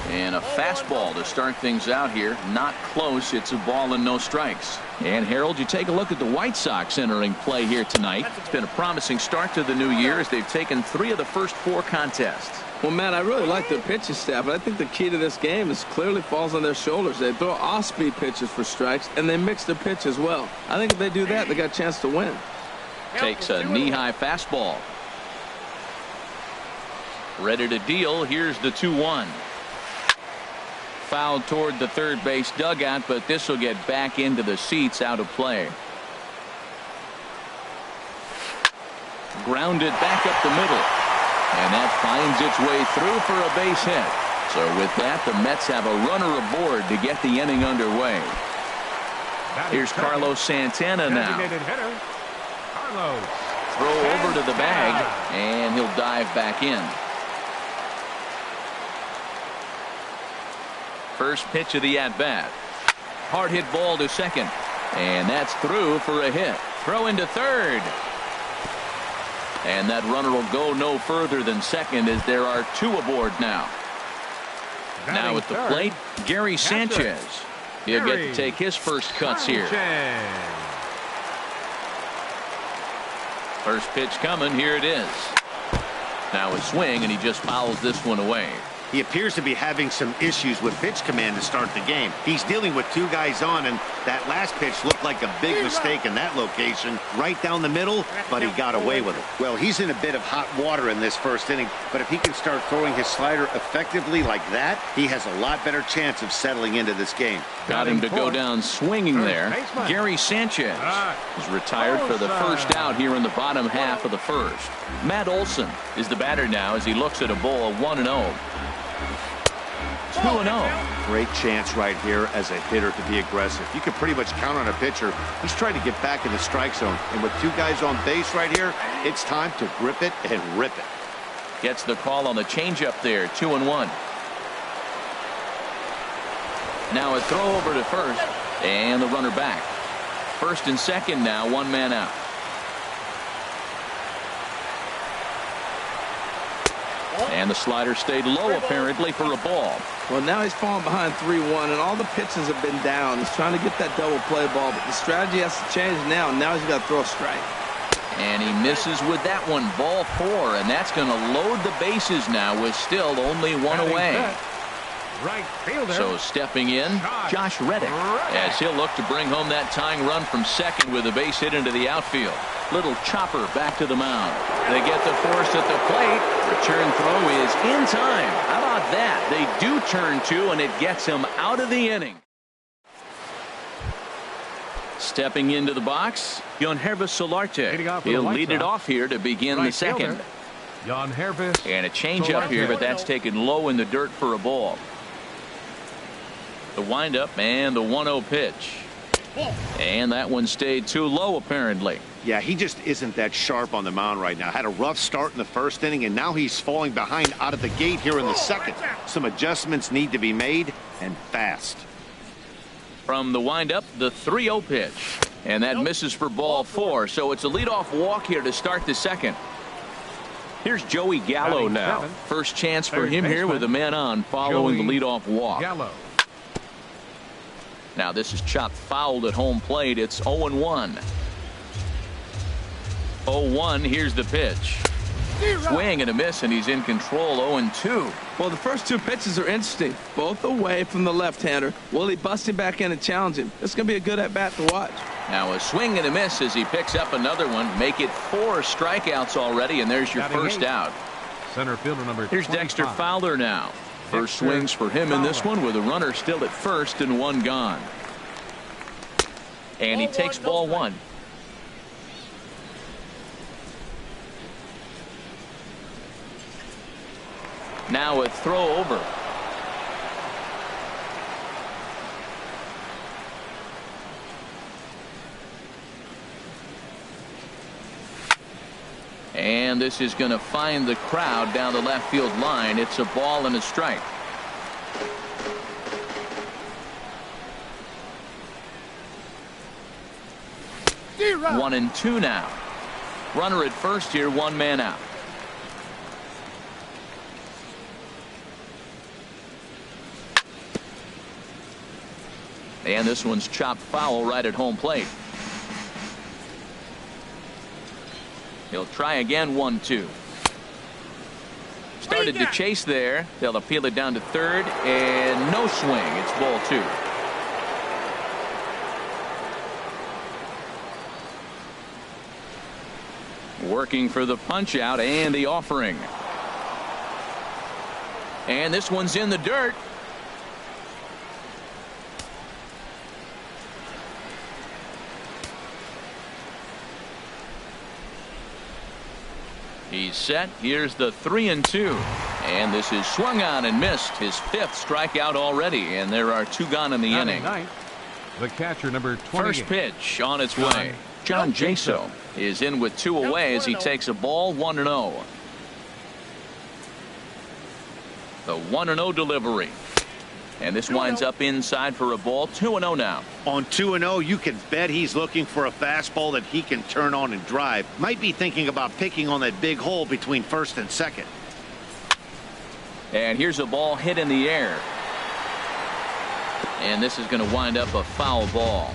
And a fastball to start things out here. Not close. It's a ball and no strikes. And Harold, you take a look at the White Sox entering play here tonight. It's been a promising start to the new year as they've taken 3 of the first 4 contests. Well, Matt, I really like their pitching staff, but I think the key to this game is clearly falls on their shoulders. They throw off-speed pitches for strikes, and they mix their pitch as well. I think if they do that, they got a chance to win. Takes a knee-high fastball. Ready to deal. Here's the 2-1. Fouled toward the third base dugout, but this will get back into the seats, out of play. Grounded back up the middle. And that finds its way through for a base hit. So with that, the Mets have a runner aboard to get the inning underway. Here's Carlos Santana now. Throw over to the bag, and he'll dive back in. First pitch of the at-bat. Hard hit ball to second. And that's through for a hit. Throw into third. And that runner will go no further than second as there are 2 aboard now. Now at the plate, Gary Sanchez. He'll get to take his first cuts here. First pitch coming. Here it is. Now a swing, and he just fouls this one away. He appears to be having some issues with pitch command to start the game. He's dealing with two guys on, and that last pitch looked like a big mistake in that location. Right down the middle, but he got away with it. Well, he's in a bit of hot water in this first inning, but if he can start throwing his slider effectively like that, he has a lot better chance of settling into this game. Got him to go down swinging there. Gary Sanchez is retired for the first out here in the bottom half of the first. Matt Olson is the batter now as he looks at a ball 1-0. 2-0. Great chance right here as a hitter to be aggressive. You can pretty much count on a pitcher. He's trying to get back in the strike zone. And with two guys on base right here, it's time to grip it and rip it. Gets the call on the changeup there. 2-1. Now a throw over to first. And the runner back. First and second now. One man out. And the slider stayed low apparently for a ball. Well, now he's falling behind 3-1, and all the pitches have been down. He's trying to get that double play ball, but the strategy has to change now. Now he's got to throw a strike. And he misses with that one. Ball 4, and that's going to load the bases now with still only one away. Right fielder. So stepping in, Josh Reddick, as he'll look to bring home that tying run from second with a base hit into the outfield. Little chopper back to the mound. They get the force at the plate. Return throw is in time. How about that? They do turn two, and it gets him out of the inning. Stepping into the box, Yonhervis Solarte. He'll lead it off here to begin the second. And a changeup here, but that's taken low in the dirt for a ball. The windup and the 1-0 pitch. And that one stayed too low apparently. Yeah, he just isn't that sharp on the mound right now. Had a rough start in the first inning, and now he's falling behind out of the gate here in the second. Some adjustments need to be made, and fast. From the windup, the 3-0 pitch. And that misses for ball 4. So it's a leadoff walk here to start the second. Here's Joey Gallo now. First chance for him here with a man on following the leadoff walk. Now this is chopped fouled at home plate. It's 0-1. 0-1. Here's the pitch. Swing and a miss, and he's in control. 0-2. Well, the first two pitches are interesting. Both away from the left-hander. Will he bust him back in and challenge him? It's going to be a good at-bat to watch. Now a swing and a miss as he picks up another one. Make it 4 strikeouts already, and there's your first out. Center fielder number 25. Here's Dexter Fowler now. First swings for him in this one with a runner still at first and one gone. And he takes ball 1. Now a throw over. And this is going to find the crowd down the left field line. It's a ball and a strike. Zero. 1-2 now. Runner at first here, one man out. And this one's chopped foul right at home plate. He'll try again. 1-2. Started to chase there. They'll appeal it down to third, and no swing. It's ball 2. Working for the punch out and the offering. And this one's in the dirt. He's set. Here's the 3-2. And this is swung on and missed. His 5th strikeout already. And there are 2 gone in the inning. The catcher number 28. First pitch on its way. John Jaso is in with 2 away as he takes a ball. 1-0. The 1-0 delivery. And this winds up inside for a ball. 2-0 now. On 2-0, you can bet he's looking for a fastball that he can turn on and drive. Might be thinking about picking on that big hole between first and second. And here's a ball hit in the air. And this is going to wind up a foul ball.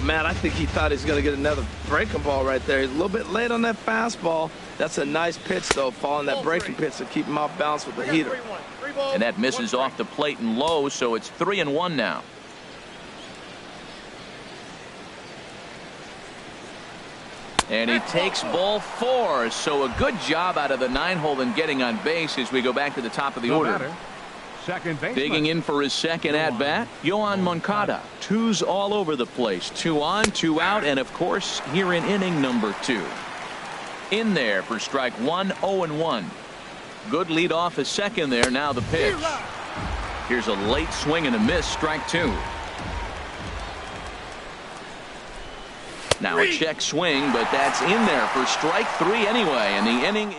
man, I think he thought he was going to get another breaking ball right there. He's a little bit late on that fastball. That's a nice pitch, though, following that breaking pitch to keep him off balance with the heater. And that misses off the plate and low, so it's 3-1 now. And he takes ball 4, so a good job out of the 9-hole in getting on base as we go back to the top of the order. Second baseman. Digging in for his second at-bat, Yoan Moncada. 2's all over the place. 2 on, 2 out, and of course, here in inning number 2. In there for strike 1, 0-1. Good lead off his second there, now the pitch. Here's a late swing and a miss, strike 2. Now a check swing, but that's in there for strike 3 anyway, and the inning.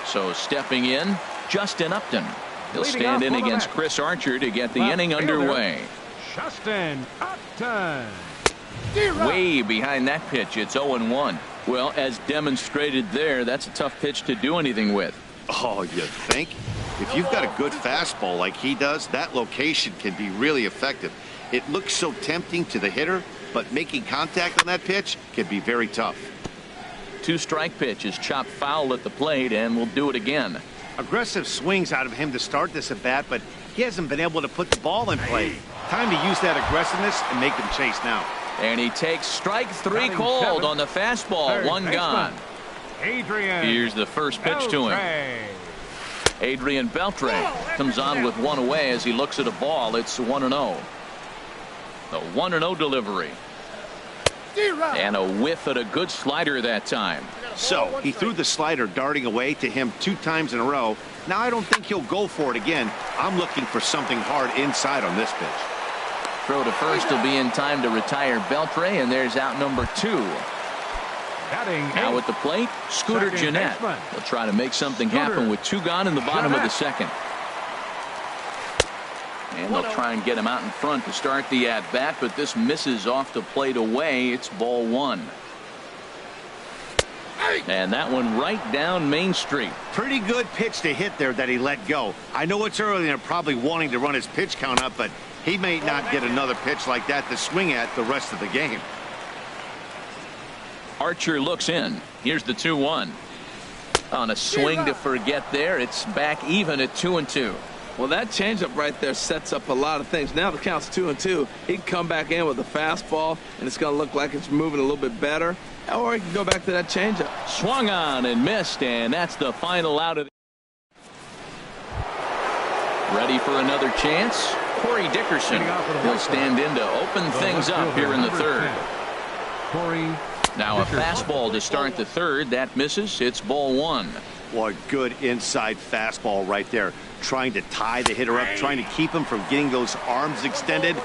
So stepping in, Justin Upton. He'll stand in against Chris Archer to get the inning underway. Justin Upton. Way behind that pitch, it's 0-1. Well, as demonstrated there, that's a tough pitch to do anything with. Oh, you think? If you've got a good fastball like he does, that location can be really effective. It looks so tempting to the hitter, but making contact on that pitch can be very tough. 2-strike pitch is chopped foul at the plate, and we'll do it again. Aggressive swings out of him to start this at bat, but he hasn't been able to put the ball in play. Time to use that aggressiveness and make him chase now. And he takes strike 3 cold on the fastball. 1 gone. Here's the first pitch to him. Adrian Beltre comes on with 1 away as he looks at a ball. It's 1-0. The 1-0 delivery. And a whiff at a good slider that time. So he threw the slider darting away to him 2 times in a row. Now I don't think he'll go for it again. I'm looking for something hard inside on this pitch. Throw to first will be in time to retire Beltre, and there's out number 2. Now at the plate, Scooter Gennett. He'll try to make something happen with 2 gone in the bottom of the second. And they'll try and get him out in front to start the at-bat, but this misses off the plate away. It's ball 1. And that one right down Main Street. Pretty good pitch to hit there that he let go. I know it's early and they're probably wanting to run his pitch count up, but he may not get another pitch like that to swing at the rest of the game. Archer looks in. Here's the 2-1. On a swing to forget there, it's back even at 2-2. Well, that changeup right there sets up a lot of things. Now the count's 2-2. He can come back in with a fastball, and it's going to look like it's moving a little bit better. Or he can go back to that changeup. Swung on and missed, and that's the final out of the. Ready for another chance? Corey Dickerson. He'll stand in to open things up here in the third. Now a fastball to start the third. That misses. It's ball 1. Boy, good inside fastball right there. Trying to tie the hitter up, trying to keep him from getting those arms extended.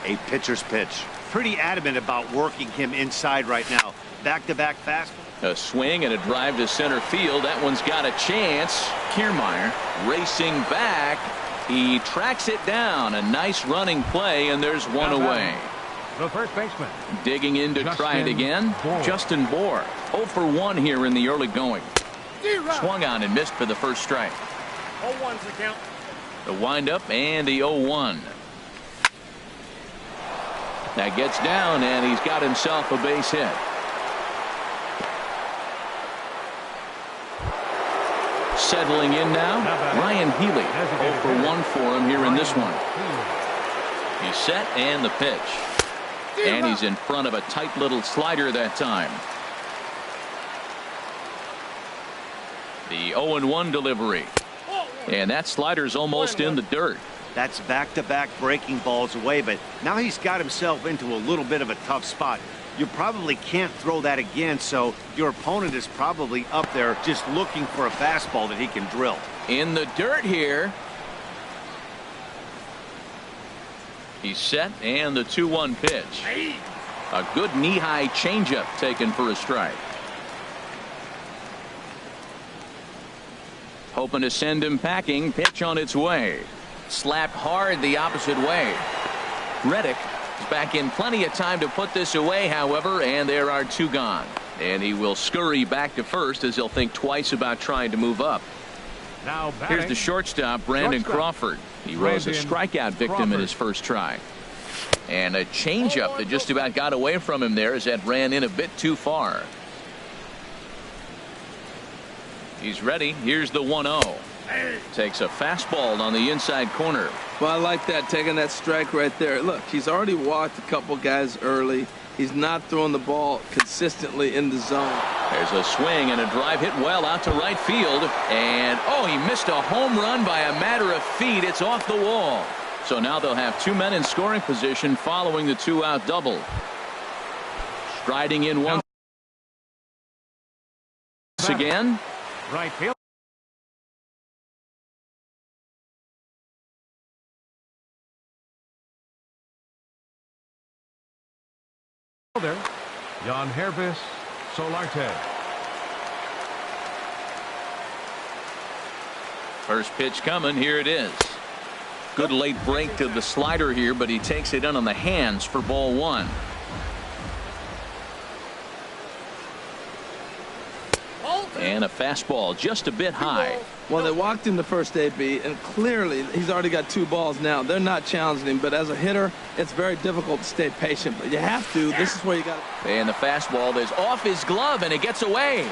A pitcher's pitch. Pretty adamant about working him inside right now. Back-to-back fastball. A swing and a drive to center field. That one's got a chance. Kiermaier racing back. He tracks it down. A nice running play, and there's 1 away. The first baseman. Digging in to try it again. Justin Bour. 0 for 1 here in the early going. Swung on and missed for the first strike. 0-1's the count. The windup and the 0-1. That gets down, and he's got himself a base hit. Settling in now, Ryan Healy. 0 for 1 for him here in this one. He's set and the pitch. And he's in front of a tight little slider that time. The 0-1 delivery. And that slider's almost in the dirt. That's back-to-back breaking balls away, but now he's got himself into a little bit of a tough spot. You probably can't throw that again, so your opponent is probably up there just looking for a fastball that he can drill. In the dirt here. He's set and the 2-1 pitch. A good knee-high changeup taken for a strike. Hoping to send him packing. Pitch on its way. Slapped hard the opposite way. Reddick is back in plenty of time to put this away, however, and there are 2 gone. And he will scurry back to first as he'll think twice about trying to move up. Now here's the shortstop, Brandon Crawford. He was a strikeout victim in his first try. And a changeup that just about got away from him there as that ran in a bit too far. He's ready. Here's the 1-0. Takes a fastball on the inside corner. Well, I like that, taking that strike right there. Look, he's already walked a couple guys early. He's not throwing the ball consistently in the zone. There's a swing and a drive hit well out to right field. And, oh, he missed a home run by a matter of feet. It's off the wall. So now they'll have two men in scoring position following the two-out double. Striding in once again. Right field. There, Jan Hervis Solarte. First pitch coming. Here it is. Good late break to the slider here, but he takes it in on the hands for ball one. And a fastball just a bit high. Well, they walked him the first AB, and clearly he's already got two balls now. They're not challenging him, but as a hitter, it's very difficult to stay patient. But you have to. This is where you got to. And the fastball is off his glove, and it gets away.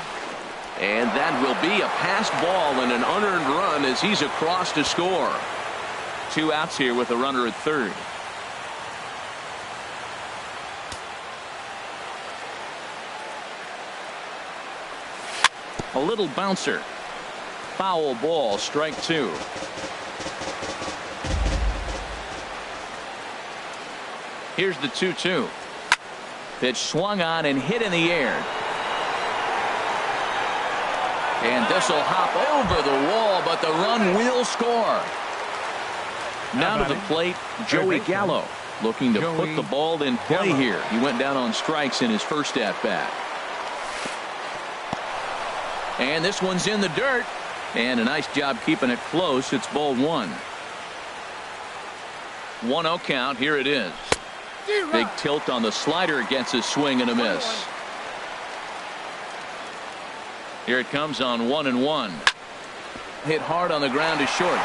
And that will be a passed ball and an unearned run as he's across to score. Two outs here with a runner at third. A little bouncer. Foul ball, strike two. Here's the 2-2. Pitch swung on and hit in the air. And this will hop over the wall, but the run will score. Now to the plate, Joey Gallo, looking to put the ball in play here. He went down on strikes in his first at-bat. And this one's in the dirt. And a nice job keeping it close. It's ball one. 1-0 count. Here it is. Big tilt on the slider, gets a swing and a miss. Here it comes on 1-1. Hit hard on the ground to short.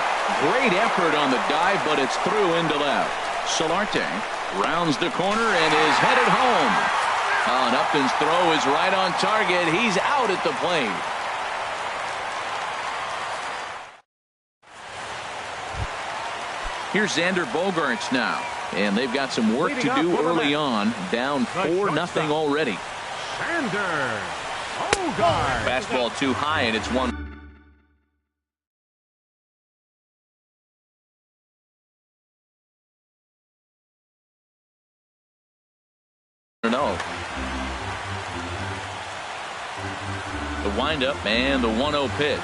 Great effort on the dive, but it's through into left. Solarte rounds the corner and is headed home. And Upton's throw is right on target. He's out at the plate. Here's Xander Bogaerts now, and they've got some work to do early on. Down 4-0 already. Xander Bogaerts. Fastball too high, and it's 1-0. The windup and the 1-0 pitch.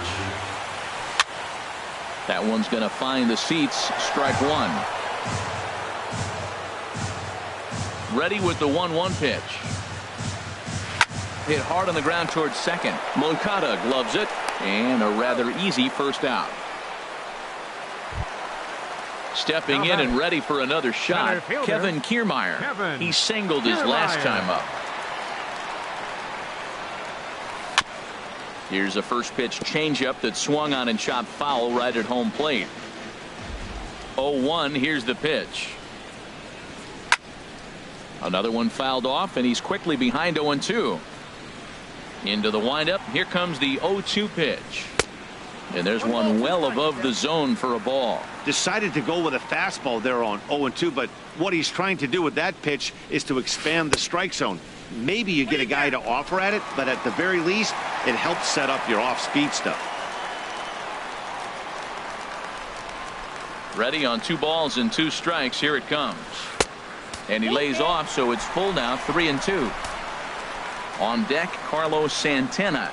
That one's going to find the seats. Strike one. Ready with the 1-1 pitch. Hit hard on the ground towards second. Moncada gloves it, and a rather easy first out. Stepping in and ready for another shot, Kevin Kiermaier. He singled his last time up. Here's a first pitch changeup that swung on and chopped foul right at home plate. 0-1. Here's the pitch. Another one fouled off, and he's quickly behind 0-2. Into the windup. Here comes the 0-2 pitch. And there's one well above the zone for a ball. Decided to go with a fastball there on 0-2, but what he's trying to do with that pitch is to expand the strike zone. Maybe you get a guy to offer at it, but at the very least, it helps set up your off-speed stuff. Ready on 2 balls and 2 strikes. Here it comes. And he lays off, so it's full now, 3-2. On deck, Carlos Santana.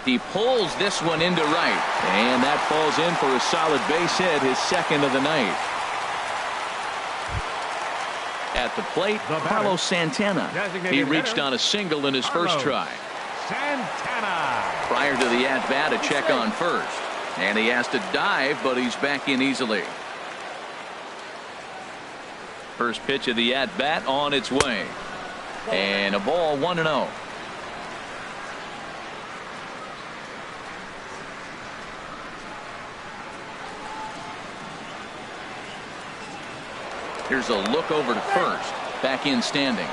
He pulls this one into right, and that falls in for a solid base hit, his second of the night. At the plate, Carlos Santana. He reached on a single in his first try. Santana. Prior to the at-bat, a check on first. And he has to dive, but he's back in easily. First pitch of the at-bat on its way. And a ball, 1-0. Here's a look over to first. Back in standing.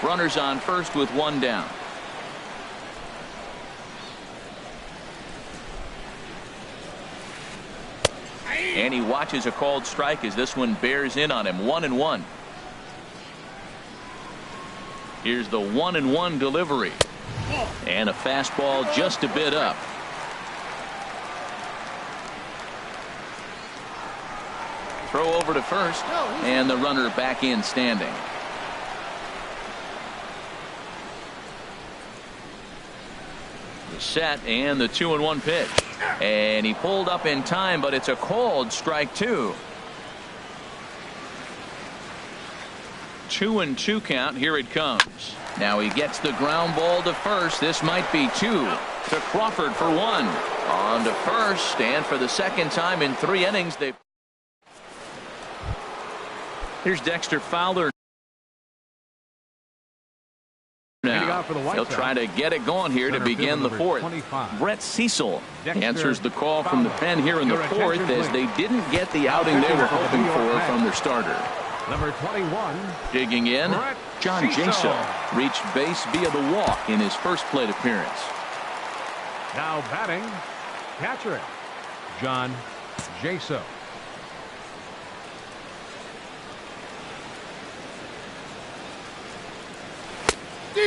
Runners on first with one down. And he watches a called strike as this one bears in on him. 1-1. Here's the 1-1 delivery. And a fastball just a bit up. Throw over to first, and the runner back in standing. The set and the 2-1 pitch. And he pulled up in time, but it's a called strike 2. 2-2 count. Here it comes. Now he gets the ground ball to first. This might be 2 to Crawford for 1. On to first, and for the second time in 3 innings, they. Here's Dexter Fowler. Now he'll try to get it going here to begin the 4th. Brett Cecil answers the call from the pen here in the 4th as they didn't get the outing they were hoping for from their starter. Number 21. Digging in, John Jaso reached base via the walk in his first plate appearance. Now batting, catcher, John Jaso.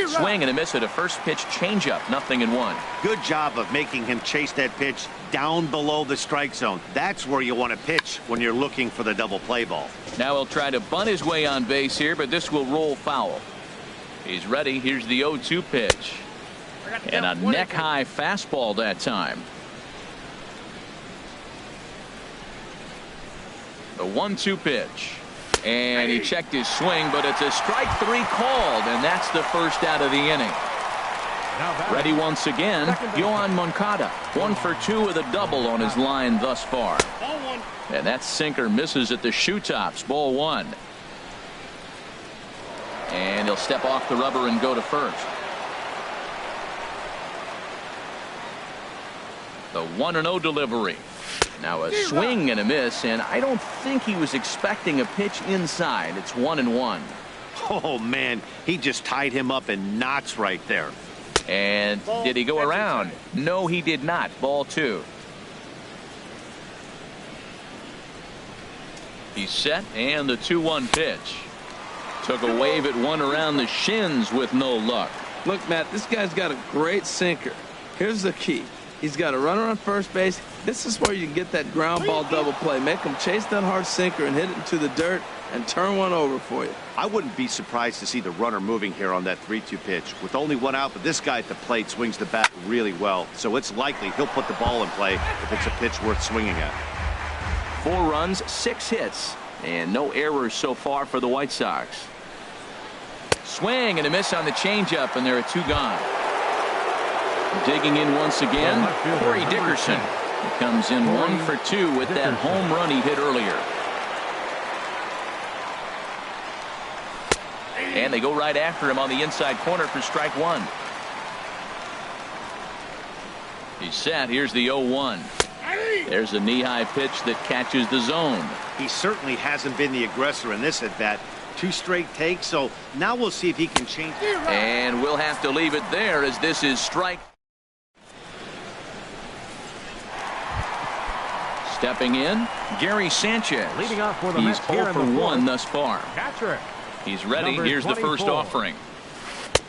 Swing and a miss at a first pitch changeup. 0-1. Good job of making him chase that pitch down below the strike zone. That's where you want to pitch when you're looking for the double play ball. Now he'll try to bunt his way on base here, but this will roll foul. He's ready. Here's the 0-2 pitch. And a neck high fastball that time. The 1-2 pitch. And he checked his swing, but it's a strike 3 called, and that's the first out of the inning. Ready once again, Yohan Moncada. 1 for 2 with a double on his line thus far. And that sinker misses at the shoe tops. Ball 1. And he'll step off the rubber and go to first. The 1-0 delivery. Now a swing and a miss, and I don't think he was expecting a pitch inside. It's 1-1. Oh, man, he just tied him up in knots right there. And did he go around? No, he did not. Ball 2. He's set, and the 2-1 pitch. Took a wave at one around the shins with no luck. Look, Matt, this guy's got a great sinker. Here's the key. He's got a runner on first base. This is where you can get that ground ball double play. Make him chase that hard sinker and hit it into the dirt and turn one over for you. I wouldn't be surprised to see the runner moving here on that 3-2 pitch. With only one out, but this guy at the plate swings the bat really well. So it's likely he'll put the ball in play if it's a pitch worth swinging at. 4 runs, 6 hits, and no errors so far for the White Sox. Swing and a miss on the changeup, and there are 2 gone. Digging in once again, Corey Dickerson. He comes in 1 for 2 with that home run he hit earlier. And they go right after him on the inside corner for strike 1. He's set. Here's the 0-1. There's a knee-high pitch that catches the zone. He certainly hasn't been the aggressor in this at-bat. 2 straight takes, so now we'll see if he can change. And we'll have to leave it there as this is strike. Stepping in, Gary Sanchez. Leading off for the He's Mets 0 for 1 thus far. Catcher. He's ready. Here's 24. the first offering.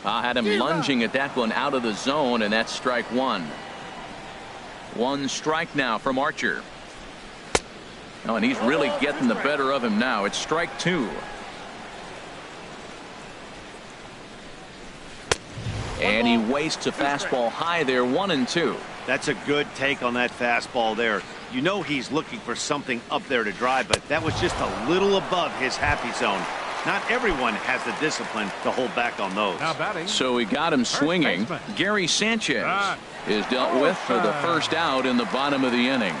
Had him lunging at that one out of the zone, and that's strike 1. 1 strike now from Archer. Oh, and he's really getting the better of him now. It's strike 2. And he wastes a fastball high there. 1-2. That's a good take on that fastball there. You know he's looking for something up there to drive, but that was just a little above his happy zone. Not everyone has the discipline to hold back on those. Now batting. So he got him swinging. Gary Sanchez is dealt with for the first out in the bottom of the inning.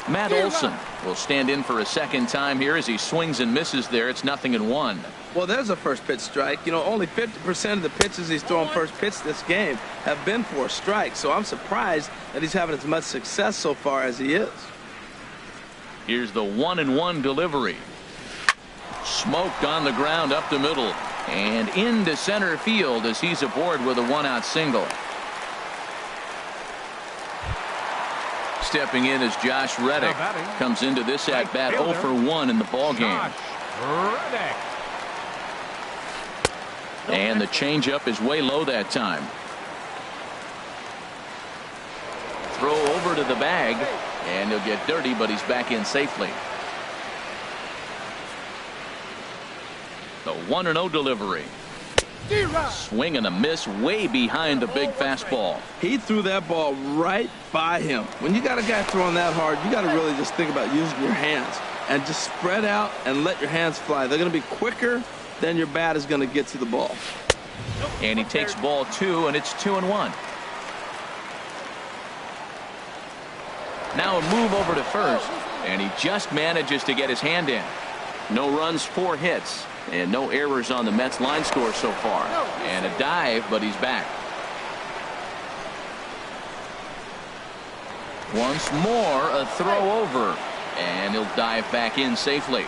Matt Olson will stand in for a second time here as he swings and misses there. It's 0-1. Well, there's a first pitch strike. You know, only 50% of the pitches he's thrown first pitch this game have been for a strike. So I'm surprised that he's having as much success so far as he is. Here's the 1-1 delivery. Smoked on the ground up the middle and into center field as he's aboard with a 1-out single. Stepping in is Josh Reddick. Comes into this at bat 0 for 1 in the ball game. And the changeup is way low that time. Throw over to the bag, and he'll get dirty, but he's back in safely. The 1-0 delivery. Swing and a miss way behind the big fastball. He threw that ball right by him. When you got a guy throwing that hard, you got to really just think about using your hands and just spread out and let your hands fly. They're going to be quicker than your bat is going to get to the ball. And he takes ball 2, and it's 2-1. Now a move over to first, and he just manages to get his hand in. No runs, 4 hits. And no errors on the Mets line score so far. And a dive, but he's back. Once more, a throw over. And he'll dive back in safely.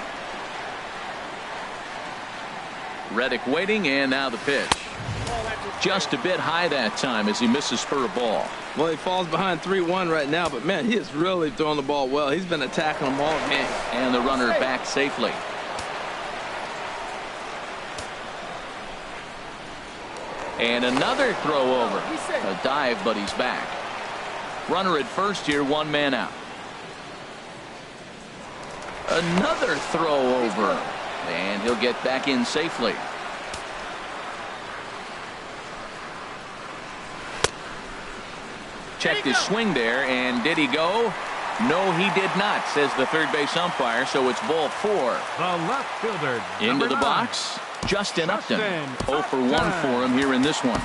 Reddick waiting, and now the pitch. Just a bit high that time as he misses for a ball. Well, he falls behind 3-1 right now, but man, he is really throwing the ball well. He's been attacking them all game. And the runner back safely. And another throw over. A dive, but he's back. Runner at first here, 1 man out. Another throw over. And he'll get back in safely. Checked his swing there, and did he go? No, he did not, says the third base umpire, so it's ball 4. The left fielder. Into the box. Justin Upton. 0 for 1 for him here in this one.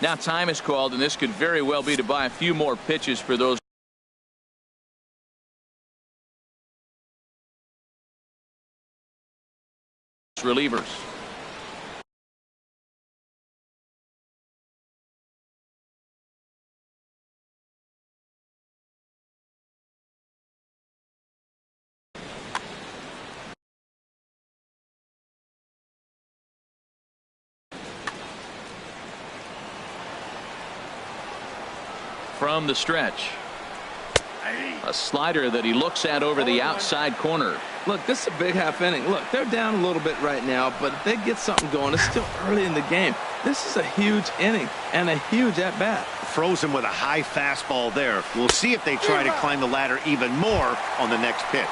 Now time is called, and this could very well be to buy a few more pitches for those relievers. From the stretch. A slider that he looks at over the outside corner. Look, this is a big half inning. Look, they're down a little bit right now, but if they get something going, it's still early in the game. This is a huge inning and a huge at-bat. Froze him with a high fastball there. We'll see if they try to climb the ladder even more on the next pitch.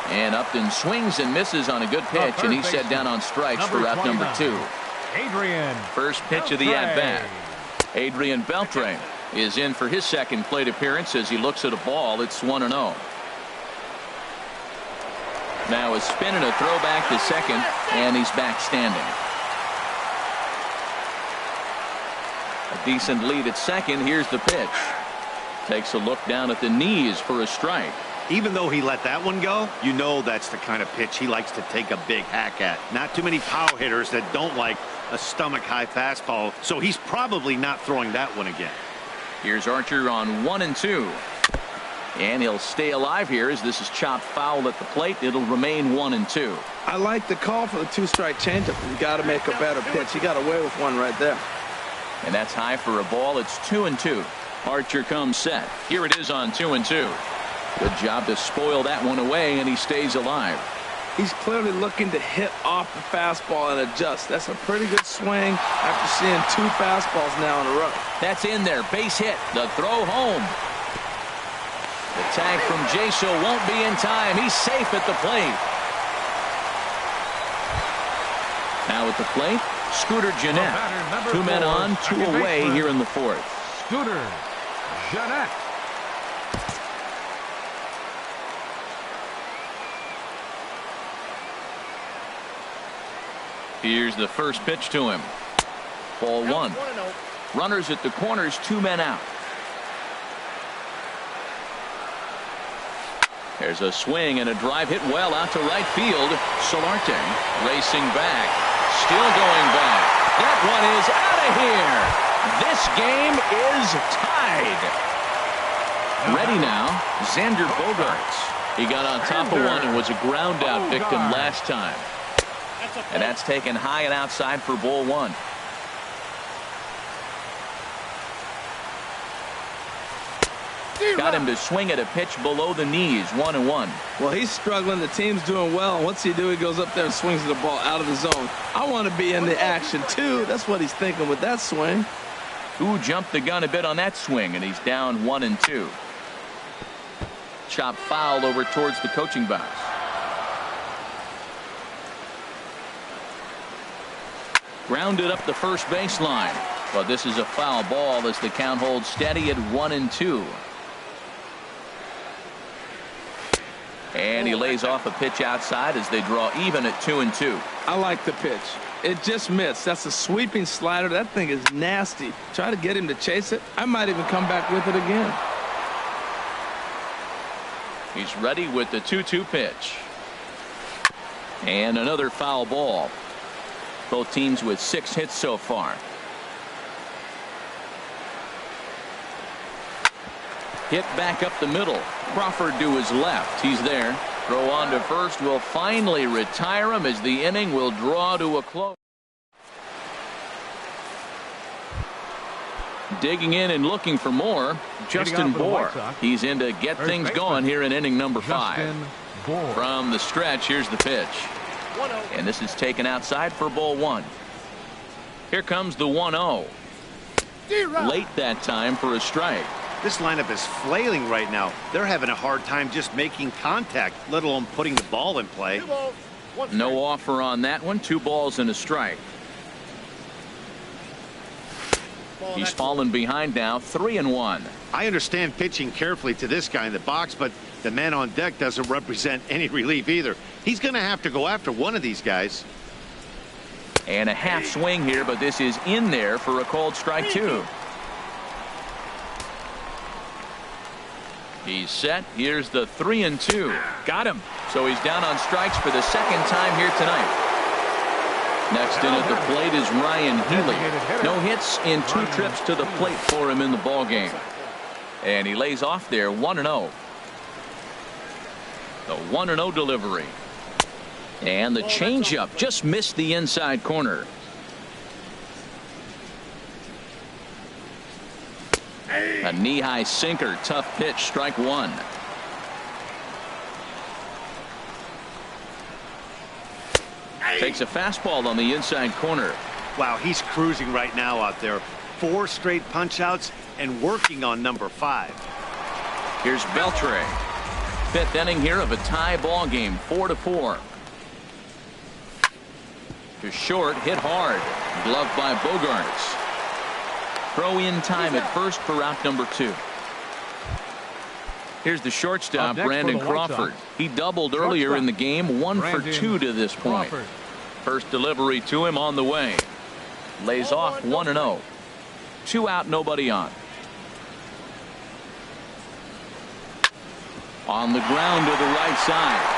And Upton swings and misses on a good pitch, and he's set down on strikes for route number 2. Adrian. First pitch of the at-bat. Adrian Beltre is in for his second plate appearance as he looks at a ball. It's 1-0. Now a spin and a throwback to second, and he's back standing. A decent lead at second. Here's the pitch. Takes a look down at the knees for a strike. Even though he let that one go, you know that's the kind of pitch he likes to take a big hack at. Not too many power hitters that don't like a stomach-high fastball, so he's probably not throwing that one again. Here's Archer on 1-2. And he'll stay alive here as this is chopped foul at the plate. It'll remain 1-2. I like the call for the 2-strike changeup. You got to make a better pitch. He got away with one right there. And that's high for a ball. It's 2-2. Archer comes set. Here it is on 2-2. Good job to spoil that one away, and he stays alive. He's clearly looking to hit off the fastball and adjust. That's a pretty good swing after seeing 2 fastballs now in a row. That's in there. Base hit. The throw home. The tag from Jaso won't be in time. He's safe at the plate. Now at the plate, Scooter Gennett. 2 men on, 2 away here in the 4th. Scooter Gennett. Here's the first pitch to him. Ball 1. Runners at the corners, 2 men out. There's a swing and a drive hit well out to right field. Solarte racing back. Still going back. That one is out of here. This game is tied. Ready now, Xander Bogaerts. He got on top of one and was a ground out victim last time. And that's taken high and outside for ball one. Got him to swing at a pitch below the knees, 1-1. Well, he's struggling. The team's doing well. What's he do? He goes up there and swings the ball out of the zone. I want to be in the action, too. That's what he's thinking with that swing. Who jumped the gun a bit on that swing, and he's down 1-2. Chop foul over towards the coaching box. Grounded up the first baseline. But this is a foul ball as the count holds steady at 1-2. And he lays off a pitch outside as they draw even at 2-2. I like the pitch. It just missed. That's a sweeping slider. That thing is nasty. Try to get him to chase it. I might even come back with it again. He's ready with the 2-2 pitch. And another foul ball. Both teams with 6 hits so far. Hit back up the middle. Crawford to his left. He's there. Throw on to first will finally retire him as the inning will draw to a close. Digging in and looking for more, Justin Bour. He's in to get things going here in inning number 5. From the stretch, here's the pitch. And this is taken outside for ball 1. Here comes the 1-0. Late that time for a strike. This lineup is flailing right now. They're having a hard time just making contact, let alone putting the ball in play. No offer on that one. 2 balls and a strike. He's fallen behind now, 3-1. I understand pitching carefully to this guy in the box, but the man on deck doesn't represent any relief either. He's going to have to go after one of these guys. And a half swing here, but this is in there for a called strike 2. He's set. Here's the 3-2. Got him. So he's down on strikes for the second time here tonight. Next in at the plate is Ryan Healy. No hits in 2 trips to the plate for him in the ball game. And he lays off there 1-0. The 1-0 delivery. And the changeup just missed the inside corner. A knee-high sinker, tough pitch, strike 1. Takes a fastball on the inside corner. Wow, he's cruising right now out there. 4 straight punch-outs and working on number 5. Here's Beltre. 5th inning here of a tie ball game, 4-4. To short, hit hard. Gloved by Bogaerts. Throw in time at first for out number 2. Here's the shortstop, Brandon Crawford. He doubled earlier in the game, 1 for 2 to this point. First delivery to him on the way. Lays off 1-0. 2 out, nobody on. On the ground to the right side.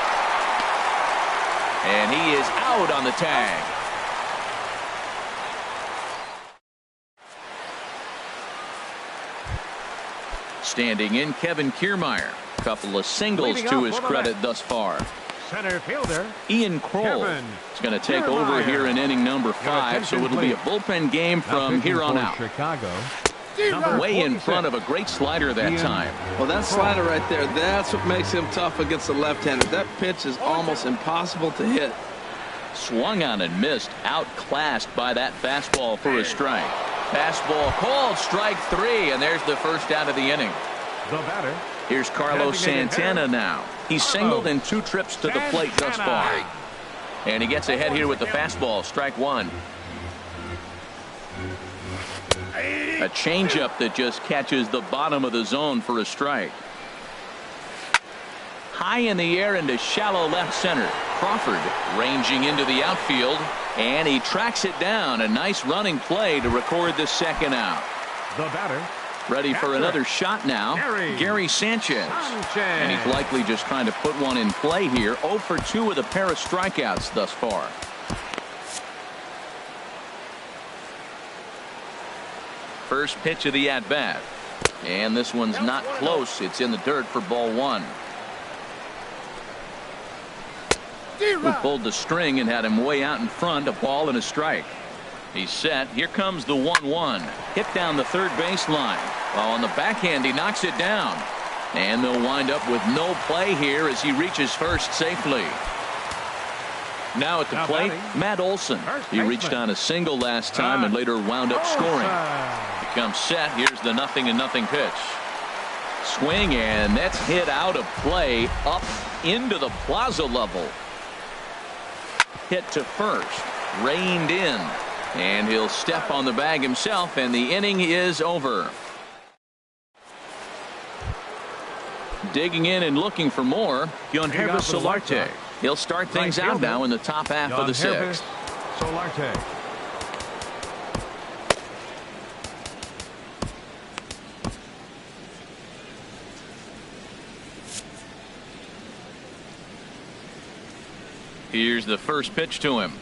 And he is out on the tag. Standing in, Kevin Kiermaier. Couple of singles to his credit thus far. Center fielder Ian Kroll is going to take over here in inning number 5, so it'll be a bullpen game from here on out. Chicago. Way in front of a great slider that time. Well, that slider right there, that's what makes him tough against the left-hander. That pitch is almost impossible to hit. Swung on and missed, outclassed by that fastball for a strike. Fastball called, strike 3, and there's the first out of the inning. The batter. Here's Carlos Santana now. He's singled in 2 trips to the plate thus far. And he gets ahead here with the fastball, strike 1. A changeup that just catches the bottom of the zone for a strike. High in the air into shallow left center. Crawford ranging into the outfield, and he tracks it down. A nice running play to record the second out. The batter. Ready for another shot now, Gary Sanchez. And he's likely just trying to put one in play here. 0 for 2 with a pair of strikeouts thus far. First pitch of the at-bat. And this one's not close. It's in the dirt for ball one. Who pulled the string and had him way out in front, a ball and a strike. He's set. Here comes the 1-1. Hit down the third baseline. Well, on the backhand, he knocks it down. And they'll wind up with no play here as he reaches first safely. Now at the plate, Matt Olson. He reached on a single last time and later wound up scoring. He comes set. Here's the 0-0 pitch. Swing, and that's hit out of play up into the plaza level. Hit to first. Reined in. And he'll step on the bag himself, and the inning is over. Digging in and looking for more, Yonhervis Solarte. He'll start things out now in the top half of the sixth. Solarte. Here's the first pitch to him.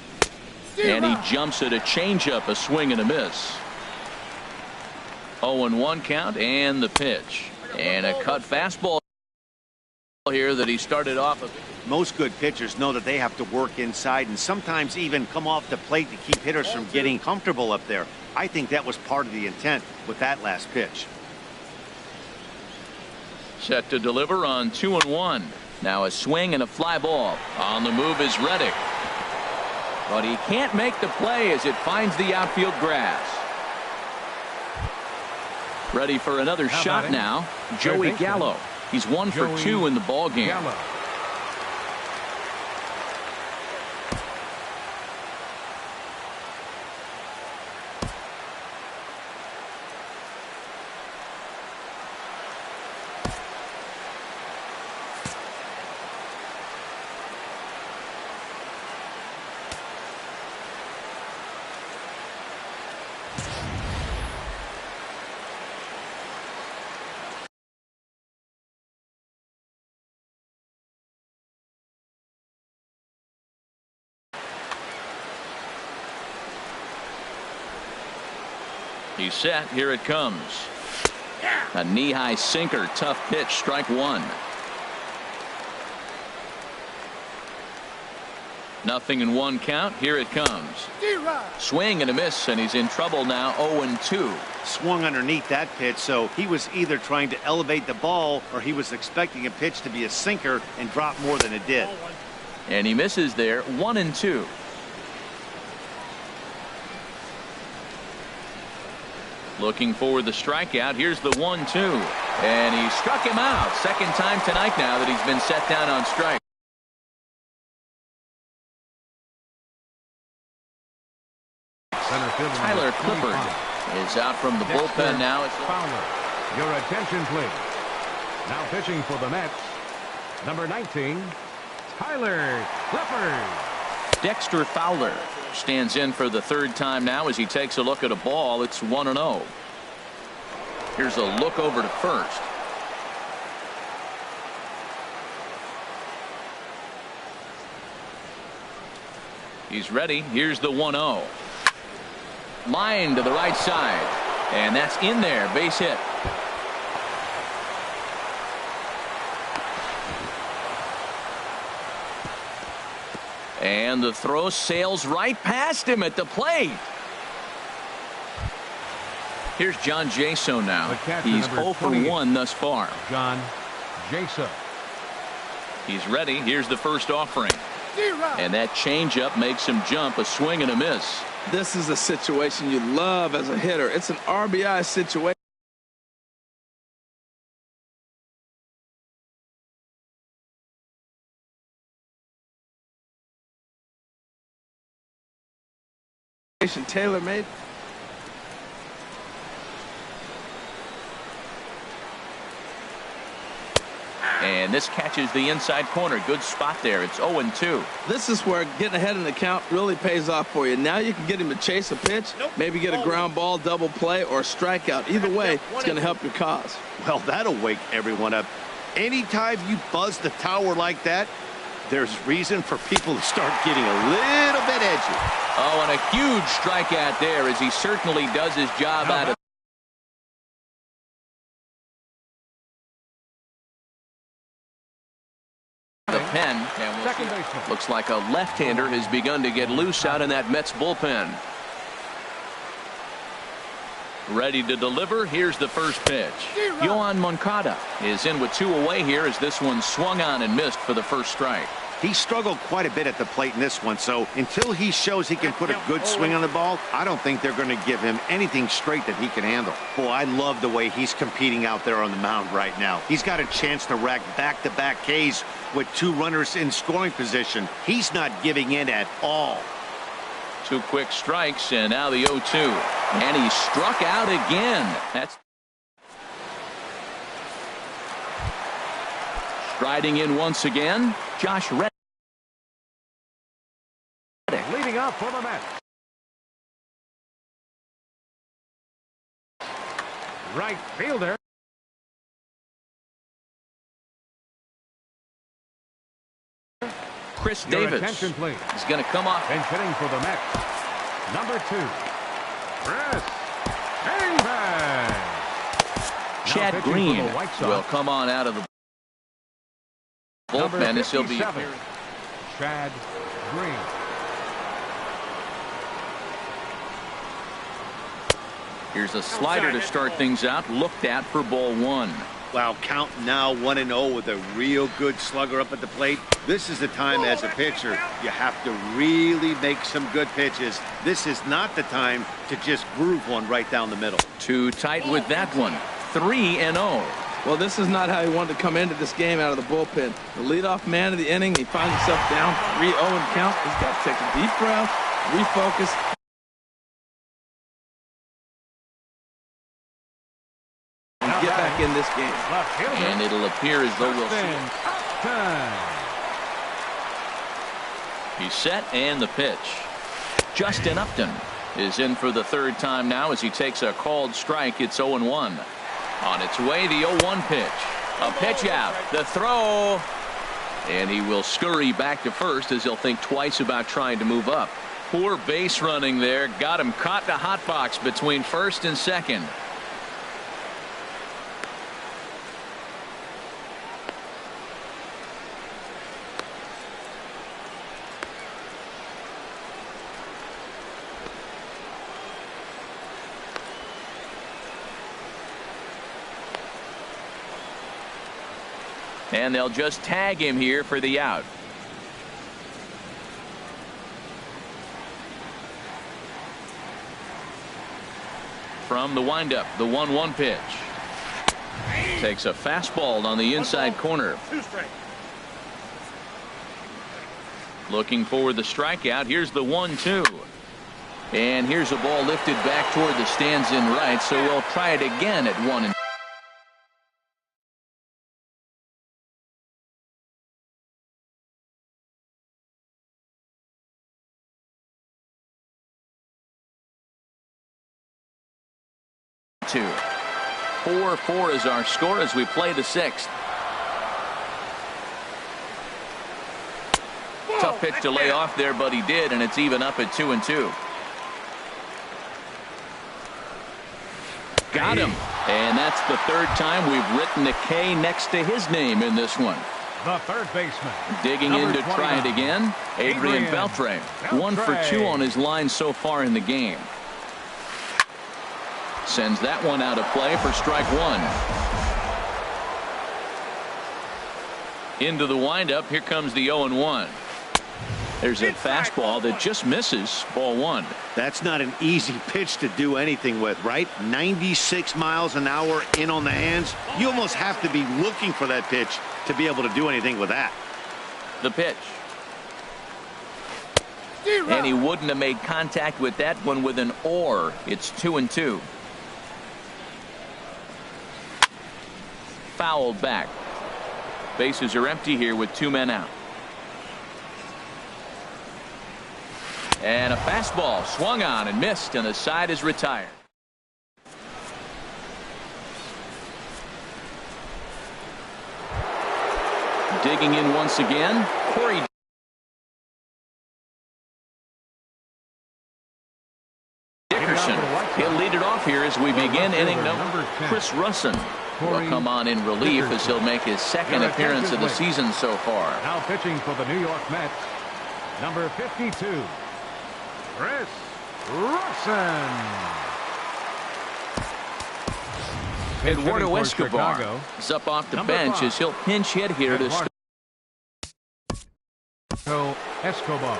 And he jumps at a changeup, a swing and a miss. 0-1 count, and the pitch. And a cut fastball here that he started off of. Most good pitchers know that they have to work inside and sometimes even come off the plate to keep hitters from getting comfortable up there. I think that was part of the intent with that last pitch. Set to deliver on 2-1. Now a swing and a fly ball. On the move is Reddick. But he can't make the play as it finds the outfield grass. Ready for another shot now. Joey Gallo. He's 1 for 2 in the ball game. He's set. Here it comes. A knee-high sinker. Tough pitch. Strike one. 0-1 count. Here it comes. Swing and a miss, and he's in trouble now. 0-2. Swung underneath that pitch, so he was either trying to elevate the ball or he was expecting a pitch to be a sinker and drop more than it did. And he misses there. 1-2. Looking for the strikeout. Here's the 1-2. And he struck him out. Second time tonight now that he's been set down on strike. Tyler Clippard is out from the bullpen now. Fowler. Your attention, please. Now pitching for the Mets, number 19, Tyler Clippard. Dexter Fowler stands in for the third time now as he takes a look at a ball. It's 1-0. Here's a look over to first. He's ready. Here's the 1-0. Line to the right side. And that's in there. Base hit. And the throw sails right past him at the plate. Here's John Jaso now. He's 0 for 1 thus far. John Jaso. He's ready. Here's the first offering. And that changeup makes him jump. A swing and a miss. This is a situation you love as a hitter. It's an RBI situation. Tailor-made. And this catches the inside corner. Good spot there. It's 0-2. This is where getting ahead in the count really pays off for you. Now you can get him to chase a pitch, maybe get a ground ball, double play, or a strikeout. Either way, it's going to help your cause. Well, that'll wake everyone up. Anytime you buzz the tower like that, there's reason for people to start getting a little bit edgy. Oh, and a huge strikeout there as he certainly does his job out of pen. And looks like a left-hander has begun to get loose out in that Mets bullpen. Ready to deliver. Here's the first pitch. Yoan Moncada is in with 2 away here as this one swung on and missed for the first strike. He struggled quite a bit at the plate in this one, so until he shows he can put a good swing on the ball, I don't think they're going to give him anything straight that he can handle. Boy, I love the way he's competing out there on the mound right now. He's got a chance to rack back-to-back Ks with 2 runners in scoring position. He's not giving in at all. 2 quick strikes, and now the 0-2. And he struck out again. That's striding in once again, Josh Reddick. Leading up for the Mets. Right fielder. Chris Your Davis attention, please. is going to come off. Bench hitting for the Mets. Number 2. Chris Davis. Chad Green will come on out of the bullpen as he'll be appearing. Chad Green. Here's a slider to start things out. Looked at for ball 1. Wow, count now 1-0 with a real good slugger up at the plate. This is the time as a pitcher you have to really make some good pitches. This is not the time to just groove one right down the middle. Too tight with that one. 3-0. Well, this is not how he wanted to come into this game out of the bullpen. The leadoff man of the inning, he finds himself down 3-0 in count. He's got to take a deep breath, refocus. Get back in this game. And it'll appear as though we'll see. He's set, and the pitch. Justin Upton is in for the 3rd time now as he takes a called strike. It's 0-1. On its way, the 0-1 pitch. A pitch out. The throw. And he will scurry back to first as he'll think twice about trying to move up. Poor base running there. Got him caught in a hot box between first and second. And they'll just tag him here for the out. From the windup, the 1-1 pitch. Takes a fastball on the inside corner. Looking for the strikeout. Here's the 1-2. And here's a ball lifted back toward the stands in right, so we'll try it again at 1-2. 4-4 is our score as we play the 6th. Tough pitch to lay off there, but he did, and it's even up at 2-2. Got him, and that's the 3rd time we've written a K next to his name in this one. The 3rd baseman. Digging in to try it again, Adrian Beltre. 1 for 2 on his line so far in the game. Sends that one out of play for strike 1. Into the windup. Here comes the 0-1. There's a fastball that just misses. Ball 1. That's not an easy pitch to do anything with, right? 96 miles an hour in on the hands. You almost have to be looking for that pitch to be able to do anything with that. The pitch. And he wouldn't have made contact with that one with an or. It's 2-2. Fouled back. Bases are empty here with 2 men out. And a fastball swung on and missed, and the side is retired. Digging in once again, Corey Dickerson. He'll lead it off here as we begin inning number. Chris Russin will come on in relief as he'll make his second appearance of the season so far. Now pitching for the New York Mets, number 52, Chris Ruxin. Eduardo Escobar is up off the bench as he'll pinch hit here to start. Escobar.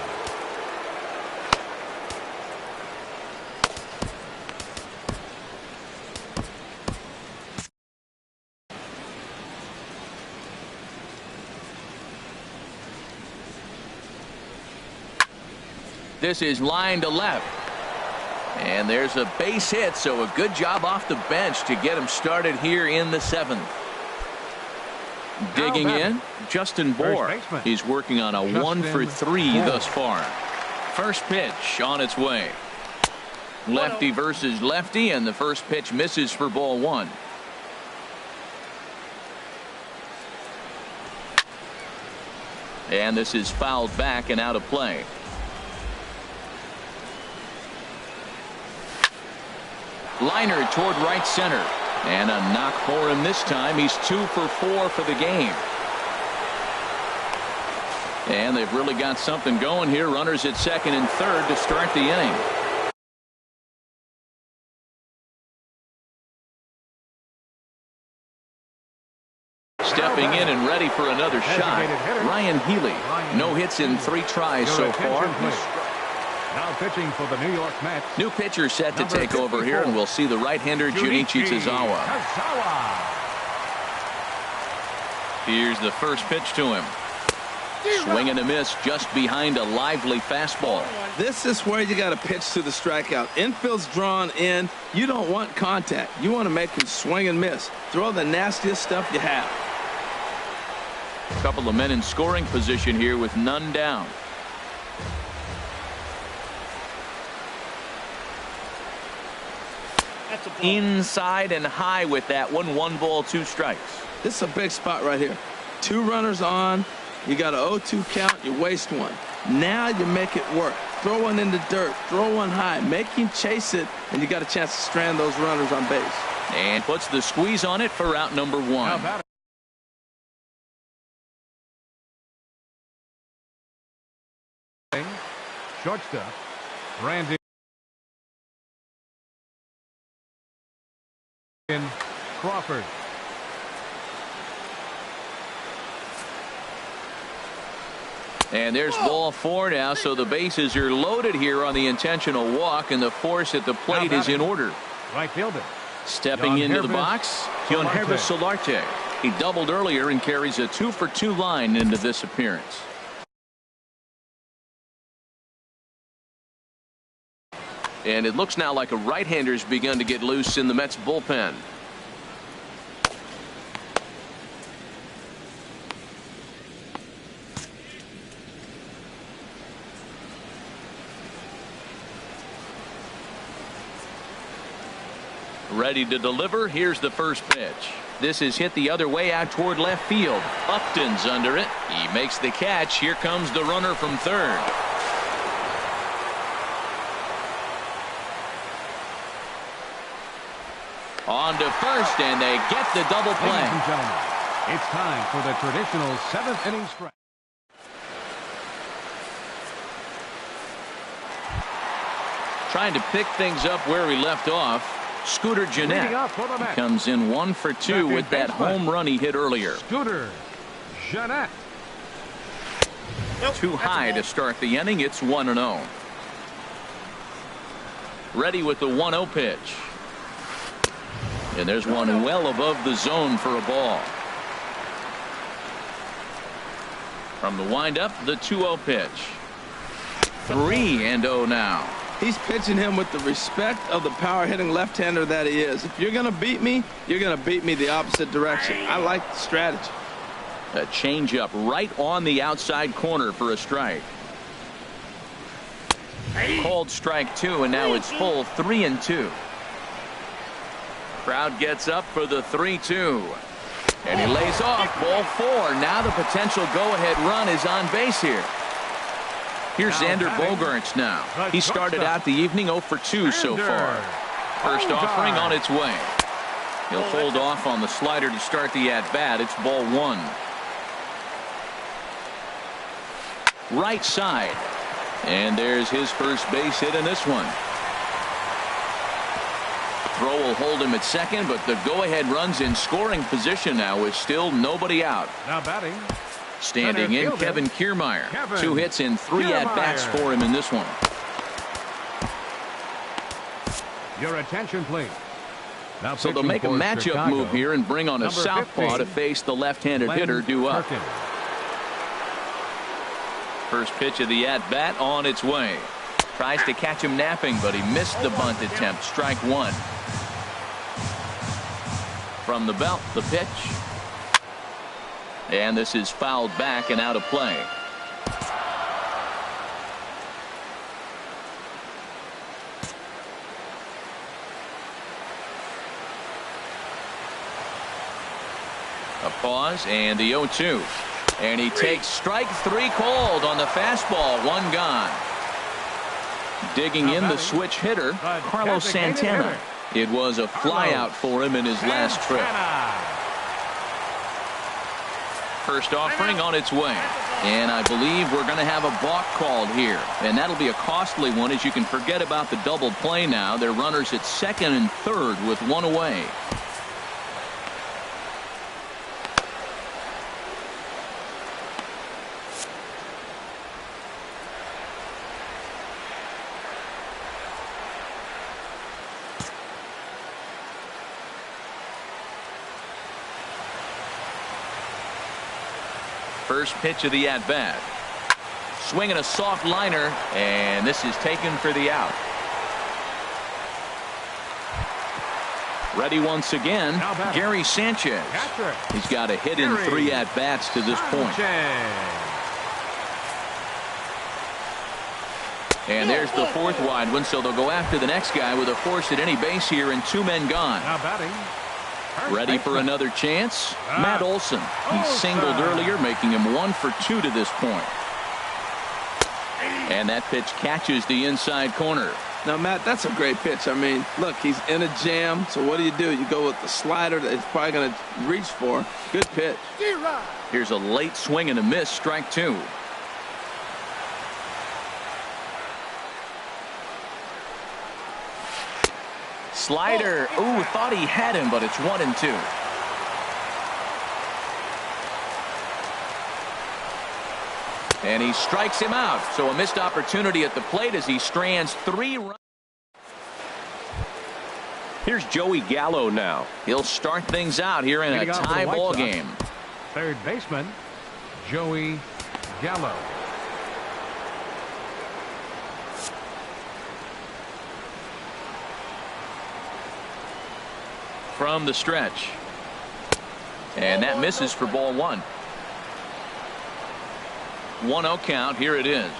This is line to left. And there's a base hit, so a good job off the bench to get him started here in the 7th. Digging in, Justin Bohr. He's working on a 1-for-3 thus far. First pitch on its way. Lefty versus lefty, and the first pitch misses for ball 1. And this is fouled back and out of play. Liner toward right center. And a knock for him this time. He's 2 for 4 for the game. And they've really got something going here. Runners at second and third to start the inning. Stepping in and ready for another shot, Ryan Healy. No hits in 3 tries so far. Now pitching for the New York Mets. New pitcher set to take over here, and we'll see the right-hander Junichi Tazawa. Here's the first pitch to him. Swing and a miss just behind a lively fastball. This is where you got to pitch to the strikeout. Infield's drawn in. You don't want contact. You want to make him swing and miss. Throw the nastiest stuff you have. A couple of men in scoring position here with none down. Inside and high with that one. 1 ball, 2 strikes. This is a big spot right here. 2 runners on. You got an 0-2 count. You waste 1. Now you make it work. Throw one in the dirt. Throw one high. Make him chase it, and you got a chance to strand those runners on base. And puts the squeeze on it for out number 1. Shortstop, Randy Crawford. And there's ball 4 now, so the bases are loaded here on the intentional walk, and the force at the plate is in order. Right fielder. Stepping into the box, Yonhervis Solarte. He doubled earlier and carries a 2-for-2 line into this appearance. And it looks now like a right-hander's begun to get loose in the Mets bullpen. Ready to deliver. Here's the first pitch. This is hit the other way out toward left field. Upton's under it. He makes the catch. Here comes the runner from third. On to first, and they get the double play. Ladies and gentlemen, it's time for the traditional 7th inning stretch. Trying to pick things up where he left off. Scooter Gennett comes in 1 for 2 with that home run he hit earlier. Scooter Gennett. Too high to start the inning. It's 1-0. Ready with the 1-0 pitch. And there's one well above the zone for a ball. From the windup, the 2-0 pitch. 3-0 now. He's pitching him with the respect of the power-hitting left-hander that he is. If you're going to beat me, you're going to beat me the opposite direction. I like the strategy. A changeup right on the outside corner for a strike. Called strike 2, and now it's full 3-2. Crowd gets up for the 3-2. And he lays off ball 4. Now the potential go-ahead run is on base here. Here's Xander Bogaerts now. He started out the evening 0 for 2 so far. First offering on its way. He'll hold off on the slider to start the at-bat. It's ball one. Right side. And there's his first base hit in this one. Throw will hold him at second, but the go-ahead run's in scoring position now with still nobody out. Now batting. Standing in, Kevin Kiermaier. 2 hits and 3 at-bats for him in this one. Your attention, please. Now so they'll make a matchup move here and bring on a southpaw to face the left-handed hitter due up. First pitch of the at-bat on its way. Tries to catch him napping, but he missed the bunt attempt. Strike one. From the belt, the pitch. And this is fouled back and out of play. A pause and the 0-2. And he takes strike 3 called on the fastball. 1 gone. Digging in the switch hitter, Carlos Santana. It was a flyout for him in his last trip. First offering on its way. And I believe we're going to have a balk called here. And that'll be a costly one, as you can forget about the double play now. They're runners at second and third with 1 away. First pitch of the at-bat. Swinging a soft liner, and this is taken for the out. Ready once again, Gary Sanchez. He's got a hit in 3 at-bats to this point. And there's the 4th wide one, so they'll go after the next guy with a force at any base here and 2 men gone. Now batting. Ready for another chance? Matt Olson. He singled earlier, making him 1 for 2 to this point. And that pitch catches the inside corner. Now, Matt, that's a great pitch. I mean, look, he's in a jam. So what do? You go with the slider that he's probably going to reach for. Good pitch. Here's a late swing and a miss. Strike 2. Slider. Ooh, thought he had him, but it's 1-2. And he strikes him out. So a missed opportunity at the plate as he strands 3 runs. Here's Joey Gallo now. He'll start things out here in a tie ball game. Third baseman, Joey Gallo. From the stretch. And that misses for ball 1. 1-0 count. Here it is.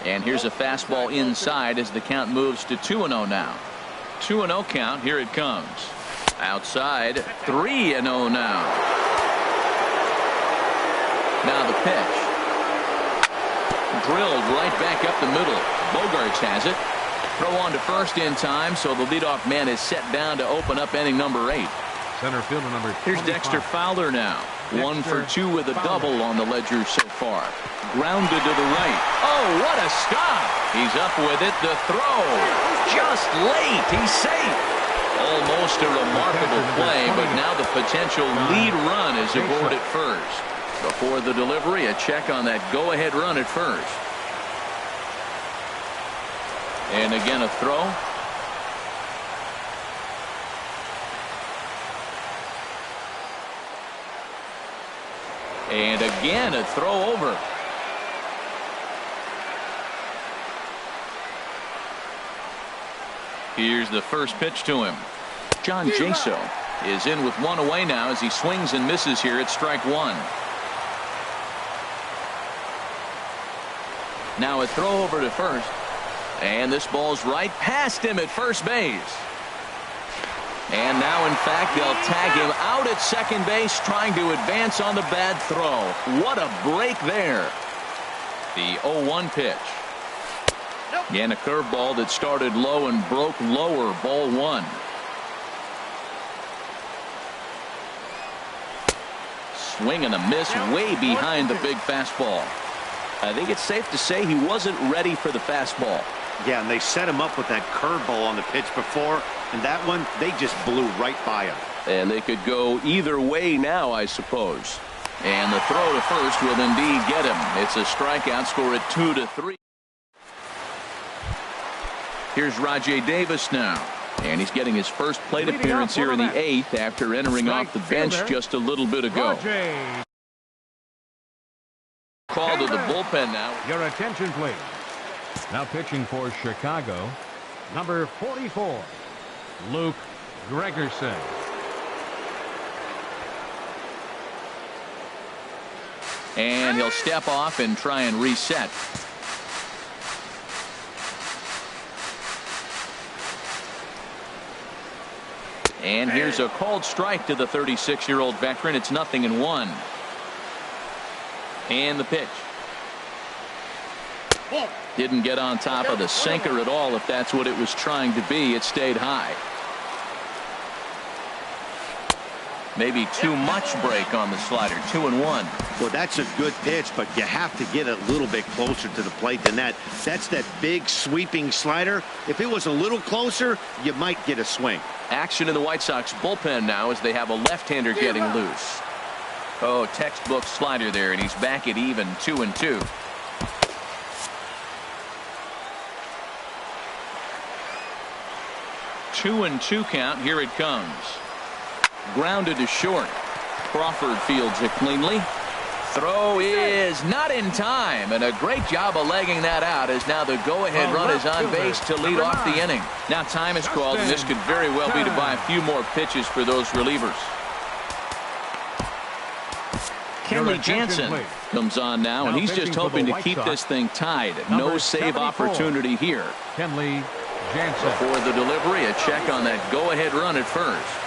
And here's a fastball inside as the count moves to 2-0 now. 2-0 count. Here it comes. Outside. 3-0 now. Now the pitch. Drilled right back up the middle. Bogarts has it. Throw on to first in time, so the leadoff man is set down to open up inning number 8. Center fielder number 25. Here's Dexter Fowler now. 1 for 2 with a double on the ledger so far. Grounded to the right. Oh, what a stop. He's up with it. The throw. Just late. He's safe. Almost a remarkable play, but now the potential lead run is aboard at first. Before the delivery, a check on that go-ahead run at first. And again a throw. And again a throw over. Here's the first pitch to him. John Jaso is in with 1 away now as he swings and misses here at strike 1. Now a throw over to first. And this ball's right past him at first base. And now, in fact, they'll tag him out at second base, trying to advance on the bad throw. What a break there. The 0-1 pitch. And a curveball that started low and broke lower. Ball 1. swing and a miss way behind the big fastball. I think it's safe to say he wasn't ready for the fastball. Yeah, and they set him up with that curveball on the pitch before, and that one, they just blew right by him. And they could go either way now, I suppose. And the throw to first will indeed get him. It's a strikeout, score at 2-3. Here's Rajay Davis now. And he's getting his first plate appearance here in the 8th after entering off the bench just a little bit ago. Called to the bullpen now. Your attention, please. Now pitching for Chicago, number 44, Luke Gregerson. And he'll step off and try and reset. And here's a called strike to the 36-year-old veteran. It's 0-1. And the pitch. Didn't get on top of the sinker at all, if that's what it was trying to be. It stayed high. Maybe too much break on the slider. 2-1. Well, that's a good pitch, but you have to get a little bit closer to the plate than that. That's that big sweeping slider. If it was a little closer, you might get a swing. Action in the White Sox bullpen now as they have a left-hander getting loose. Oh, textbook slider there, and he's back at even 2-2. Two and two count. Here it comes. Grounded to short. Crawford fields it cleanly. Throw is not in time, and a great job of legging that out as now the go-ahead run is on base to lead off the inning. Now time is called, and this could very well be to buy a few more pitches for those relievers. Kenley Jansen comes on now, and he's just hoping to keep this thing tied. No save opportunity here. Kenley Jansen. Before the delivery, a check on that go-ahead run at first.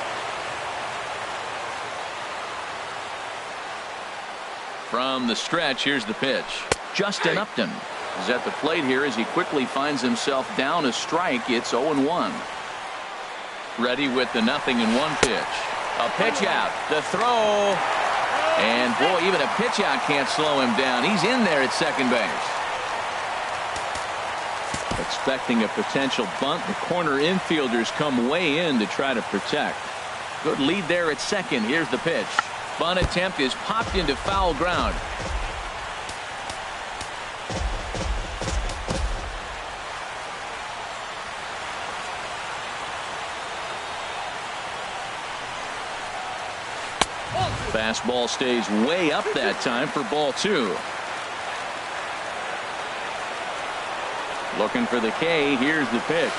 From the stretch, here's the pitch. Justin Upton is at the plate here as he quickly finds himself down a strike. It's 0-1. Ready with the 0-1 pitch. A pitch out. The throw. And boy, even a pitch out can't slow him down. He's in there at second base. Expecting a potential bunt. The corner infielders come way in to try to protect. Good lead there at second. Here's the pitch. Bunt attempt is popped into foul ground. Fastball stays way up that time for ball 2. Looking for the K. Here's the pitch.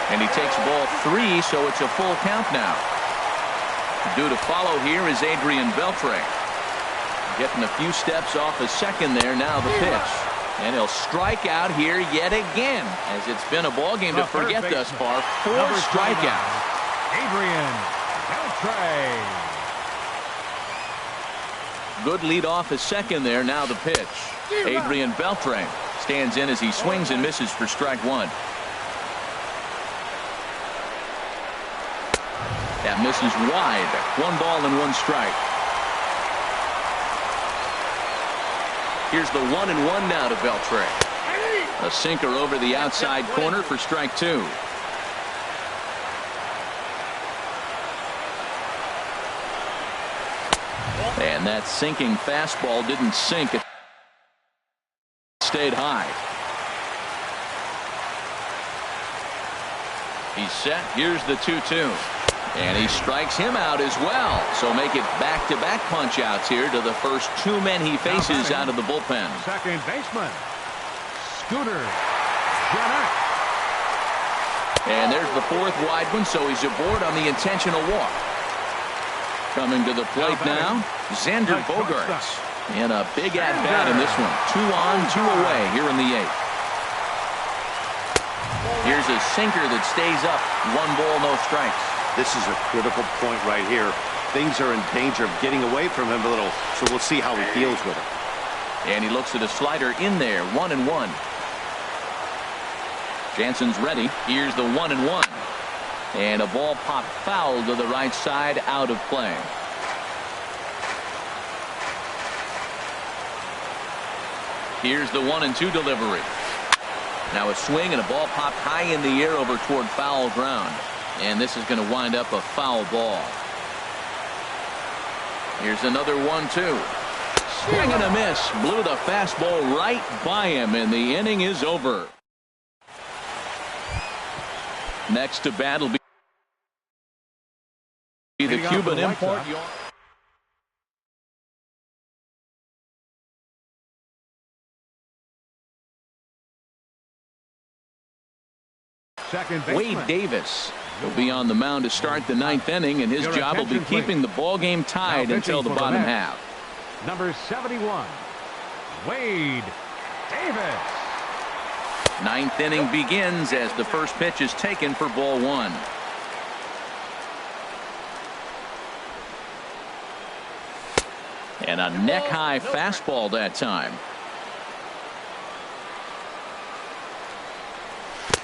And he takes ball 3, so it's a full count now. Due to follow here is Adrian Beltre. Getting a few steps off a second there. Now the pitch. And he'll strike out here yet again, as it's been a ball game to forget thus far. 4 strikeouts. Adrian Beltre. Good lead off a second there. Now the pitch. Adrian Beltre stands in as he swings and misses for strike 1. That misses wide. 1 ball and 1 strike. Here's the 1-1 now to Beltre. A sinker over the outside corner for strike 2. And that sinking fastball didn't sink. It stayed high. He's set. Here's the 2-2. And he strikes him out as well. So make it back-to-back punch-outs here to the first 2 men he faces out of the bullpen. Second baseman, Scooter Janak. And there's the 4th wide one, so he's aboard on the intentional walk. Coming to the plate now, Xander Bogaerts. And a big at-bat in this one. 2 on, 2 away here in the 8th. Here's a sinker that stays up. 1 ball, no strikes. This is a critical point right here. Things are in danger of getting away from him a little, so we'll see how he deals with it. And he looks at a slider in there. 1-1. Jansen's ready. Here's the 1-1. And a ball popped foul to the right side, out of play. Here's the 1-2 delivery. Now a swing and a ball popped high in the air over toward foul ground. And this is going to wind up a foul ball. Here's another 1-2. Swing and a miss. Blew the fastball right by him, and the inning is over. Next to bat will be the Cuban import. Wade Davis will be on the mound to start the 9th inning, and his job will be keeping the ball game tied until the bottom half. Number 71, Wade Davis. 9th inning begins as the first pitch is taken for ball 1. And a neck-high fastball that time.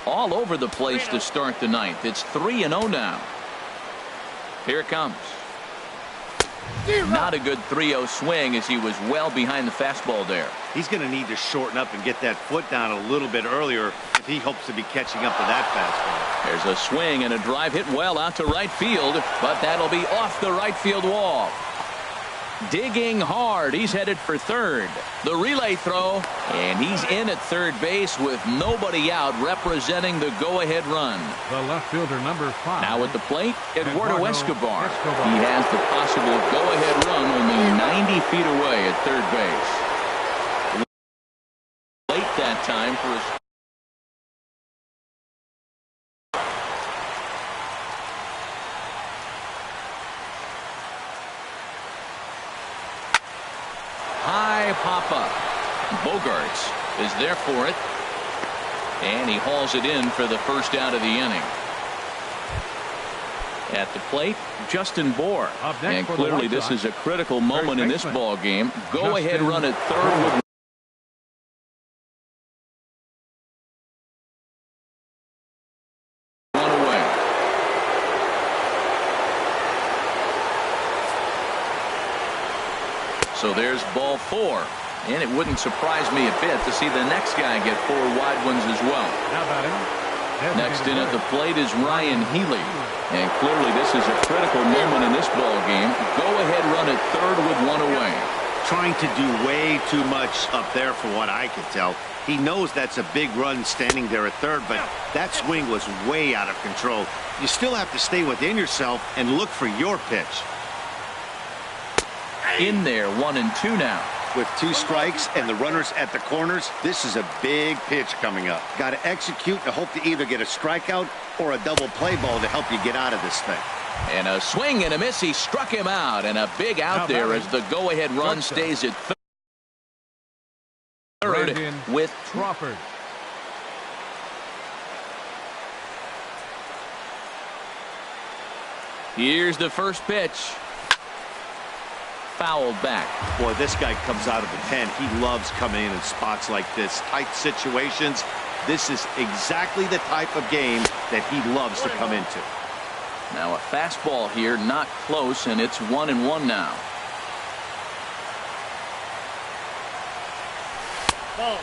All over the place to start the 9th. It's 3-0 now. Here it comes. Not a good 3-0 swing as he was well behind the fastball there. He's going to need to shorten up and get that foot down a little bit earlier if he hopes to be catching up to that fastball. There's a swing and a drive hit well out to right field, but that'll be off the right field wall. Digging hard. He's headed for third. The relay throw, and he's in at third base with nobody out, representing the go-ahead run. The left fielder, number 5. Now at the plate, Eduardo Escobar. He has the possible go-ahead run only 90 feet away at third base. Late that time for his high pop-up. Bogarts is there for it. And he hauls it in for the first out of the inning. At the plate, Justin Bohr. And clearly this is a critical moment in this ball game. Go-ahead run at third with one away. So there's ball 4. And it wouldn't surprise me a bit to see the next guy get 4 wide ones as well. Next in at the plate is Ryan Healy. And clearly this is a critical moment in this ball game. Go-ahead run at third with 1 away. Trying to do way too much up there for what I could tell. He knows that's a big run standing there at third, but that swing was way out of control. You still have to stay within yourself and look for your pitch. In there, 1-2 now. With 2 strikes and the runners at the corners, this is a big pitch coming up. Got to execute and hope to either get a strikeout or a double play ball to help you get out of this thing. And a swing and a miss. He struck him out, and a big out there as the go-ahead run stays at third with Crawford. Here's the first pitch. Fouled back. Boy, this guy comes out of the pen. He loves coming in spots like this. Tight situations. This is exactly the type of game that he loves to come into. Now a fastball here, not close, and it's 1-1 now.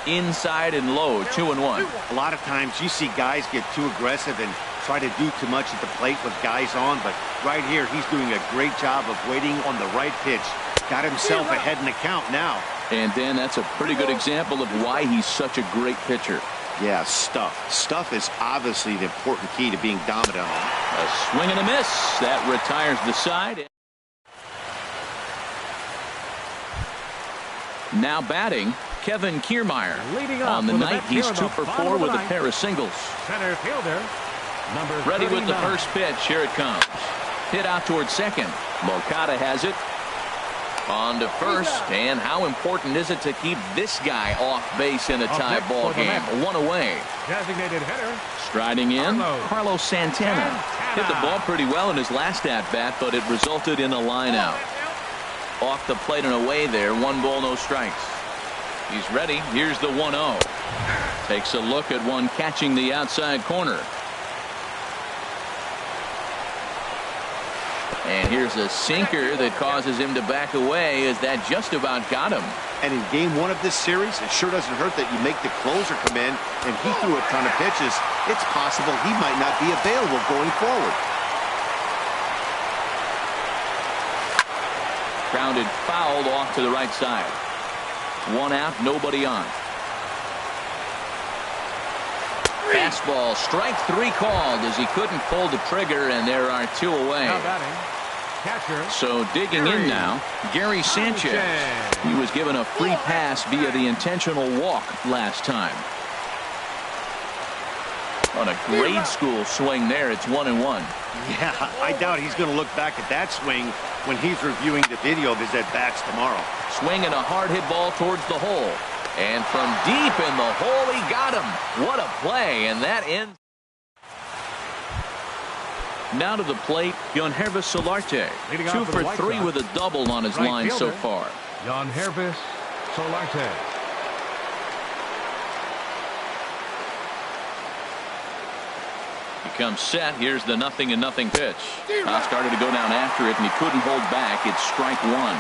Inside and low, 2-1. A lot of times you see guys get too aggressive and try to do too much at the plate with guys on, but right here he's doing a great job of waiting on the right pitch. Got himself ahead in the count now. And Dan, that's a pretty good example of why he's such a great pitcher. Yeah, stuff. Stuff is obviously the important key to being dominant. A swing and a miss. That retires the side. Now batting, Kevin Kiermaier. On the night, he's 2 for 4 with a pair of singles. Center fielder, number Ready with the 39. first pitch. Here it comes. Hit out toward second. Moncada has it. On to first. And how important is it to keep this guy off base in a tie ball game? 1 away. Designated hitter. Striding in, Carlos Santana. Hit the ball pretty well in his last at-bat, but it resulted in a line out. Off the plate and away there. 1 ball, no strikes. He's ready. Here's the 1-0. Takes a look at one catching the outside corner. And here's a sinker that causes him to back away as that just about got him. And in game 1 of this series, it sure doesn't hurt that you make the closer come in, and he threw a ton of pitches. It's possible he might not be available going forward. Grounded fouled off to the right side. 1 out, nobody on. Fastball, strike 3 called as he couldn't pull the trigger, and there are 2 away. Now batting, catcher. So digging in now, Gary Sanchez. He was given a free pass via the intentional walk last time. On a grade school swing there, it's 1-1. Yeah, I doubt he's going to look back at that swing when he's reviewing the video of his at-bats tomorrow. Swinging a hard hit ball towards the hole. And from deep in the hole, he got him. What a play, and that ends. Now to the plate, Yangervis Solarte. 2 for 3 with a double on his line so far. Yangervis Solarte. He comes set. Here's the 0-0 pitch. Started to go down after it, and he couldn't hold back. It's strike 1.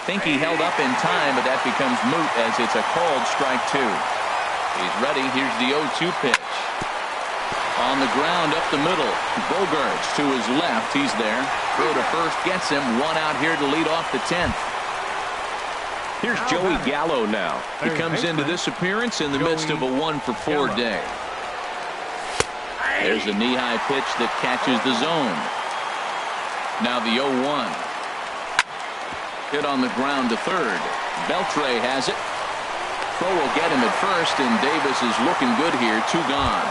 Think he held up in time, but that becomes moot as it's a called strike 2. He's ready. Here's the 0-2 pitch. On the ground up the middle. Bogarts to his left. He's there. Throw to first gets him. 1 out here to lead off the 10th. Here's Joey Gallo now. He comes into this appearance in the midst of a 1-for-4 day. There's a knee-high pitch that catches the zone. Now the 0-1. Hit on the ground to third. Beltre has it. Throw will get him at first, and Davis is looking good here. 2 gone.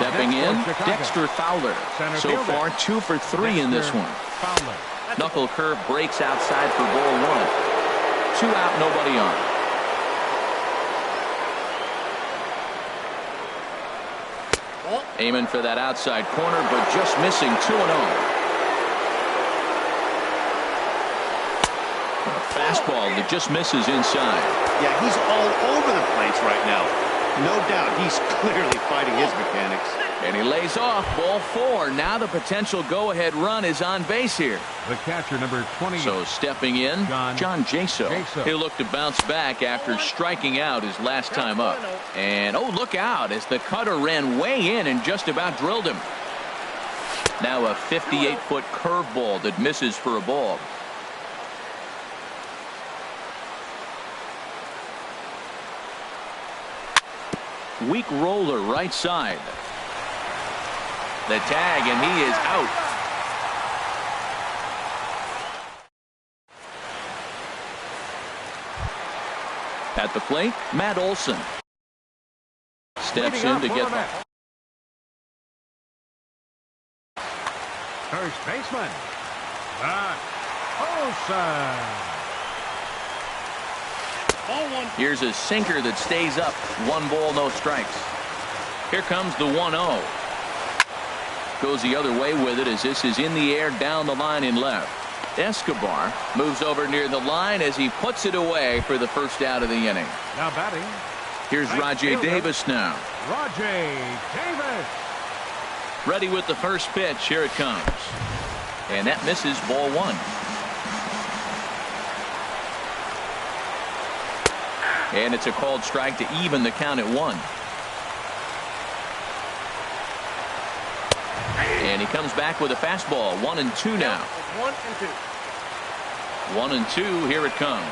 Stepping in, Dexter Fowler. So far, 2 for 3 in this one. Knuckle curve breaks outside for ball 1. 2 out, nobody on. Aiming for that outside corner, but just missing. 2-0. Fastball that just misses inside. Yeah, he's all over the place right now. No doubt he's clearly fighting his mechanics. And he lays off. Ball 4. Now the potential go-ahead run is on base here. The catcher, number 20. So stepping in, John Jaso. He'll look to bounce back after striking out his last time up. And, oh, look out as the cutter ran way in and just about drilled him. Now a 58-foot curveball that misses for a ball. Weak roller right side. The tag, and he is out. At the plate, Matt Olson. Steps in to get the first baseman, Matt Olson. Here's a sinker that stays up. 1 ball, no strikes. Here comes the 1-0. Goes the other way with it as this is in the air down the line in left. Escobar moves over near the line as he puts it away for the first out of the inning. Now batting. Here's Rajay Davis now. Rajay Davis. Ready with the first pitch. Here it comes. And that misses. Ball 1. And it's a called strike to even the count at 1. And he comes back with a fastball. 1-2 now. 1-2. Here it comes.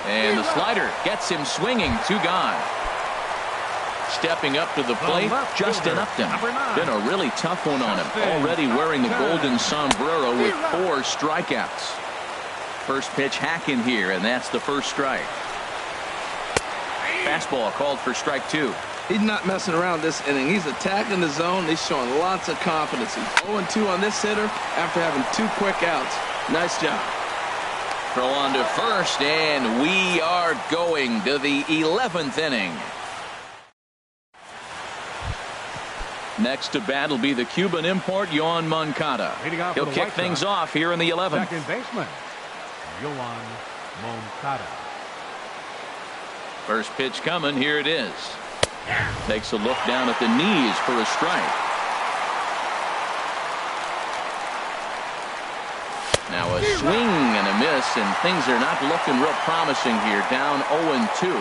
And the slider gets him swinging. 2 gone. Stepping up to the plate, Justin Upton. Been a really tough one on him. Already wearing the golden sombrero with 4 strikeouts. First pitch hacking here, and that's the first strike. Fastball called for strike 2. He's not messing around this inning. He's attacking the zone. He's showing lots of confidence. He's 0-2 on this hitter after having 2 quick outs. Nice job. Throw on to first, and we are going to the 11th inning. Next to bat will be the Cuban import, Yoan Moncada. He'll kick things off here in the 11th. Second baseman, Yoan Moncada. First pitch coming. Here it is. Takes a look down at the knees for a strike. Now a swing and a a miss, and things are not looking real promising here. Down 0-2.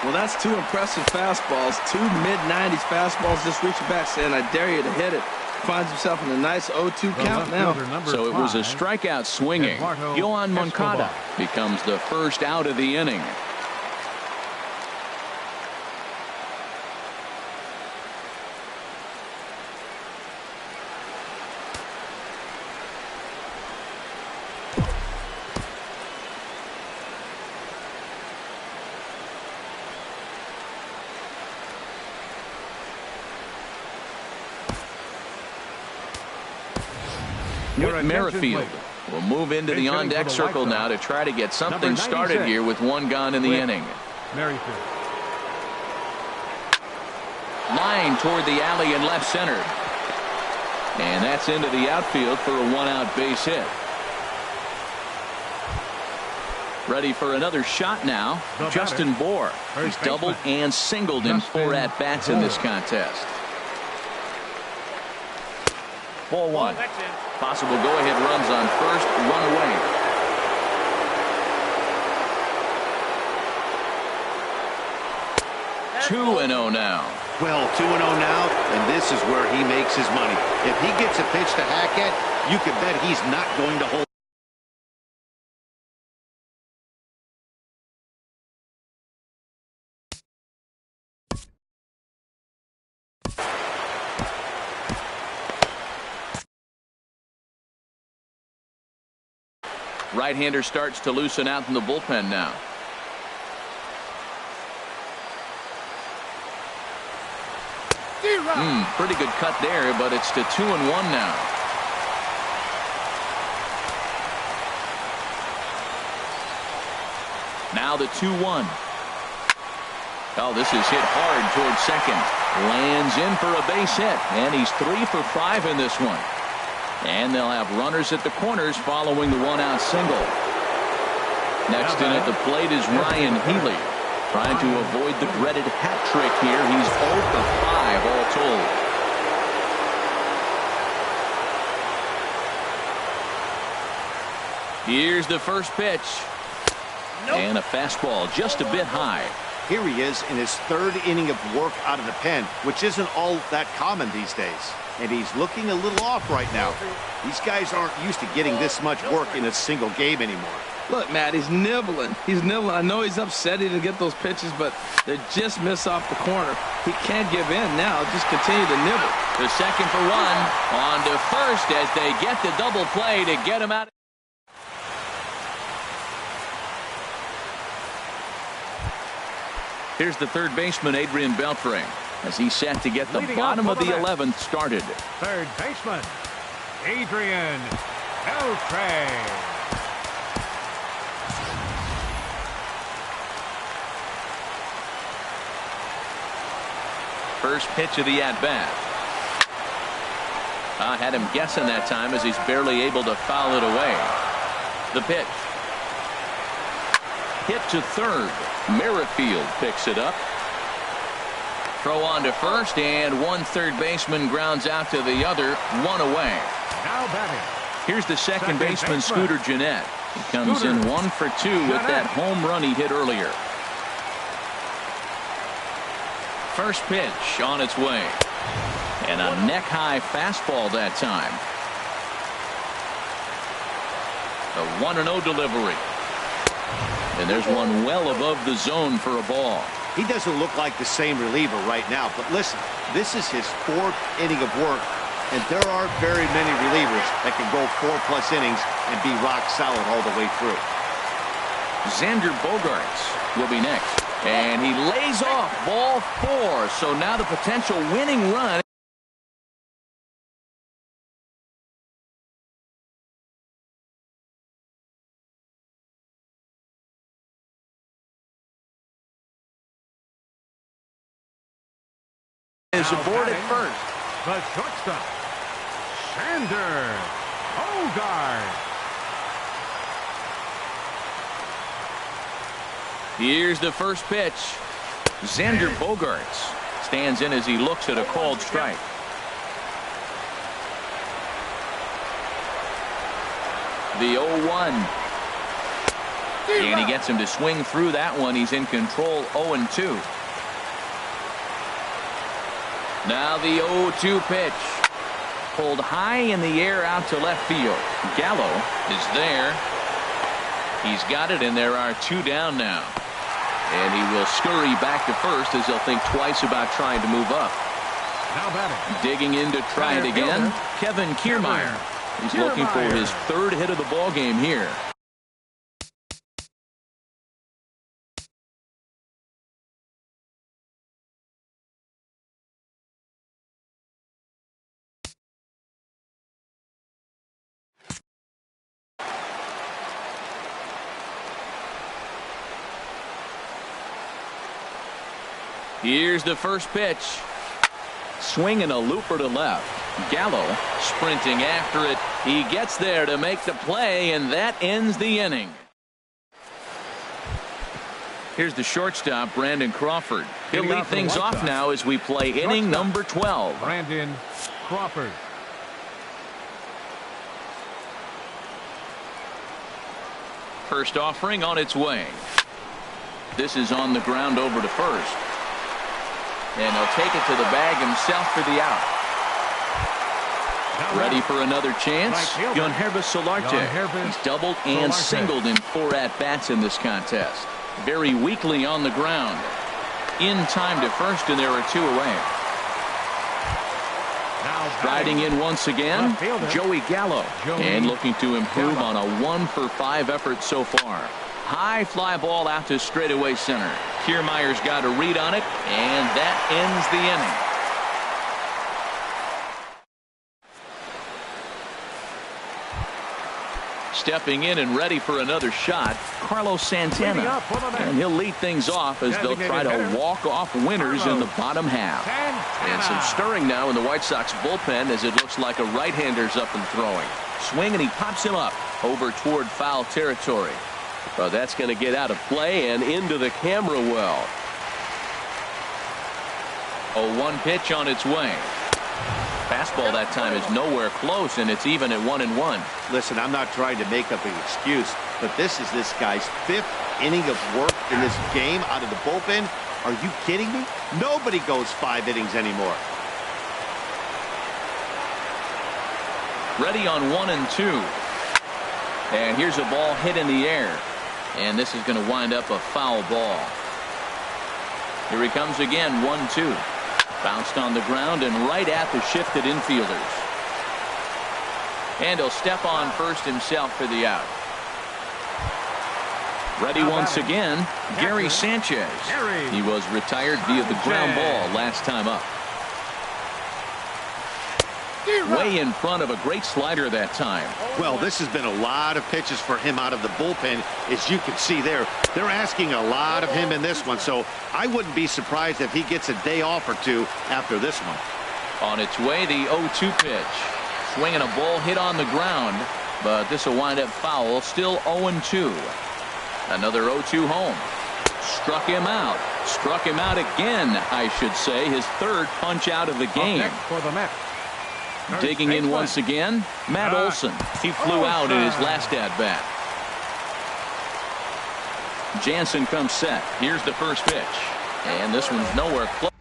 Well, that's two impressive fastballs. Two mid-90s fastballs just reaching back saying, I dare you to hit it. Finds himself in a nice 0-2 count now. So it was a strikeout swinging. Yohan Moncada becomes the first out of the inning. Whit Merrifield will move into the on-deck circle now to try to get something started here with one gone in the inning. Merrifield. Line toward the alley in left center. And that's into the outfield for a one-out base hit. Ready for another shot now. Justin Bour. He's doubled and singled in 4 at-bats in this contest. Ball one. Possible go-ahead runs on first, run away. Two and 0 now. Well, 2-0 now, and this is where he makes his money. If he gets a pitch to hack at, you can bet he's not going to hold. Right-hander starts to loosen out in the bullpen now. Pretty good cut there, but it's to 2-1 now. Now the 2-1. Oh, this is hit hard towards second. Lands in for a base hit, and he's 3 for 5 in this one. And they'll have runners at the corners following the one-out single. Next in at the plate is Ryan Healy, trying to avoid the dreaded hat trick here. He's 0 for 5 all told. Here's the first pitch. And a fastball just a bit high. Here he is in his 3rd inning of work out of the pen, which isn't all that common these days. And he's looking a little off right now. These guys aren't used to getting this much work in a single game anymore. Look, Matt, he's nibbling. He's nibbling. I know he's upset he didn't get those pitches, but they just miss off the corner. He can't give in now. Just continue to nibble. The second for one. On to first as they get the double play to get him out. Here's the third baseman, Adrian Beltre, as he's set to get the bottom of the 11th started. Third baseman, Adrian Beltre. First pitch of the at-bat. I had him guessing that time as he's barely able to foul it away. The pitch. Hit to third. Merrifield picks it up. Throw on to first, and one third baseman grounds out to the other, one away. Now batting. Here's the second baseman, Scooter Gennett. He comes in 1 for 2 with that home run he hit earlier. First pitch on its way. And a neck-high fastball that time. A 1-0 delivery. And there's one well above the zone for a ball. He doesn't look like the same reliever right now, but listen, this is his 4th inning of work, and there aren't very many relievers that can go 4+ innings and be rock solid all the way through. Xander Bogaerts will be next, and he lays off ball 4, so now the potential winning run is aboard at first. The shortstop, Xander Bogaerts. Here's the first pitch. Xander Bogaerts stands in as he looks at a called strike. The 0-1. And he gets him to swing through that one. He's in control, 0-2. Now the 0-2 pitch. Pulled high in the air out to left field. Gallo is there. He's got it, and there are 2 down now. And he will scurry back to first as he'll think twice about trying to move up. Now batting. Digging in to try it again, Kevin Kiermaier. He's looking for his 3rd hit of the ball game here. Here's the first pitch. Swinging a looper to left. Gallo sprinting after it. He gets there to make the play, and that ends the inning. Here's the shortstop, Brandon Crawford. He'll lead things off now as we play inning number 12. Brandon Crawford. First offering on its way. This is on the ground over to first. And he'll take it to the bag himself for the out. Ready for another chance? Jonhervis Solarte. He's doubled and singled in 4 at-bats in this contest. Very weakly on the ground. In time to first, and there are 2 away. Riding in once again, Joey Gallo. And looking to improve on a 1-for-5 effort so far. High fly ball out to straightaway center. Kiermaier's got a read on it, and that ends the inning. Stepping in and ready for another shot, Carlos Santana. And he'll lead things off as they'll try to walk off winners in the bottom half. And some stirring now in the White Sox bullpen as it looks like a right-hander's up and throwing. Swing, and he pops him up over toward foul territory. Well, that's going to get out of play and into the camera well. 0-1 pitch on its way. Fastball that time is nowhere close, and it's even at 1-1. Listen, I'm not trying to make up an excuse, but this is this guy's 5th inning of work in this game out of the bullpen. Are you kidding me? Nobody goes 5 innings anymore. Ready on 1-2. And here's a ball hit in the air. And this is going to wind up a foul ball. Here he comes again, 1-2. Bounced on the ground and right at the shifted infielders. And he'll step on first himself for the out. Ready once again, Gary Sanchez. He was retired via the ground ball last time up. Way in front of a great slider that time. Well, this has been a lot of pitches for him out of the bullpen. As you can see there, they're asking a lot of him in this one, so I wouldn't be surprised if he gets a day off or 2 after this one. On its way, the 0-2 pitch. Swinging a ball hit on the ground, but this will wind up foul. Still 0-2. Another 0-2 home. Struck him out. Struck him out again, I should say. His 3rd punch out of the game. For the Mets. Digging in once again, Matt Olson. He flew out in his last at-bat. Jansen comes set. Here's the first pitch. And this one's nowhere close.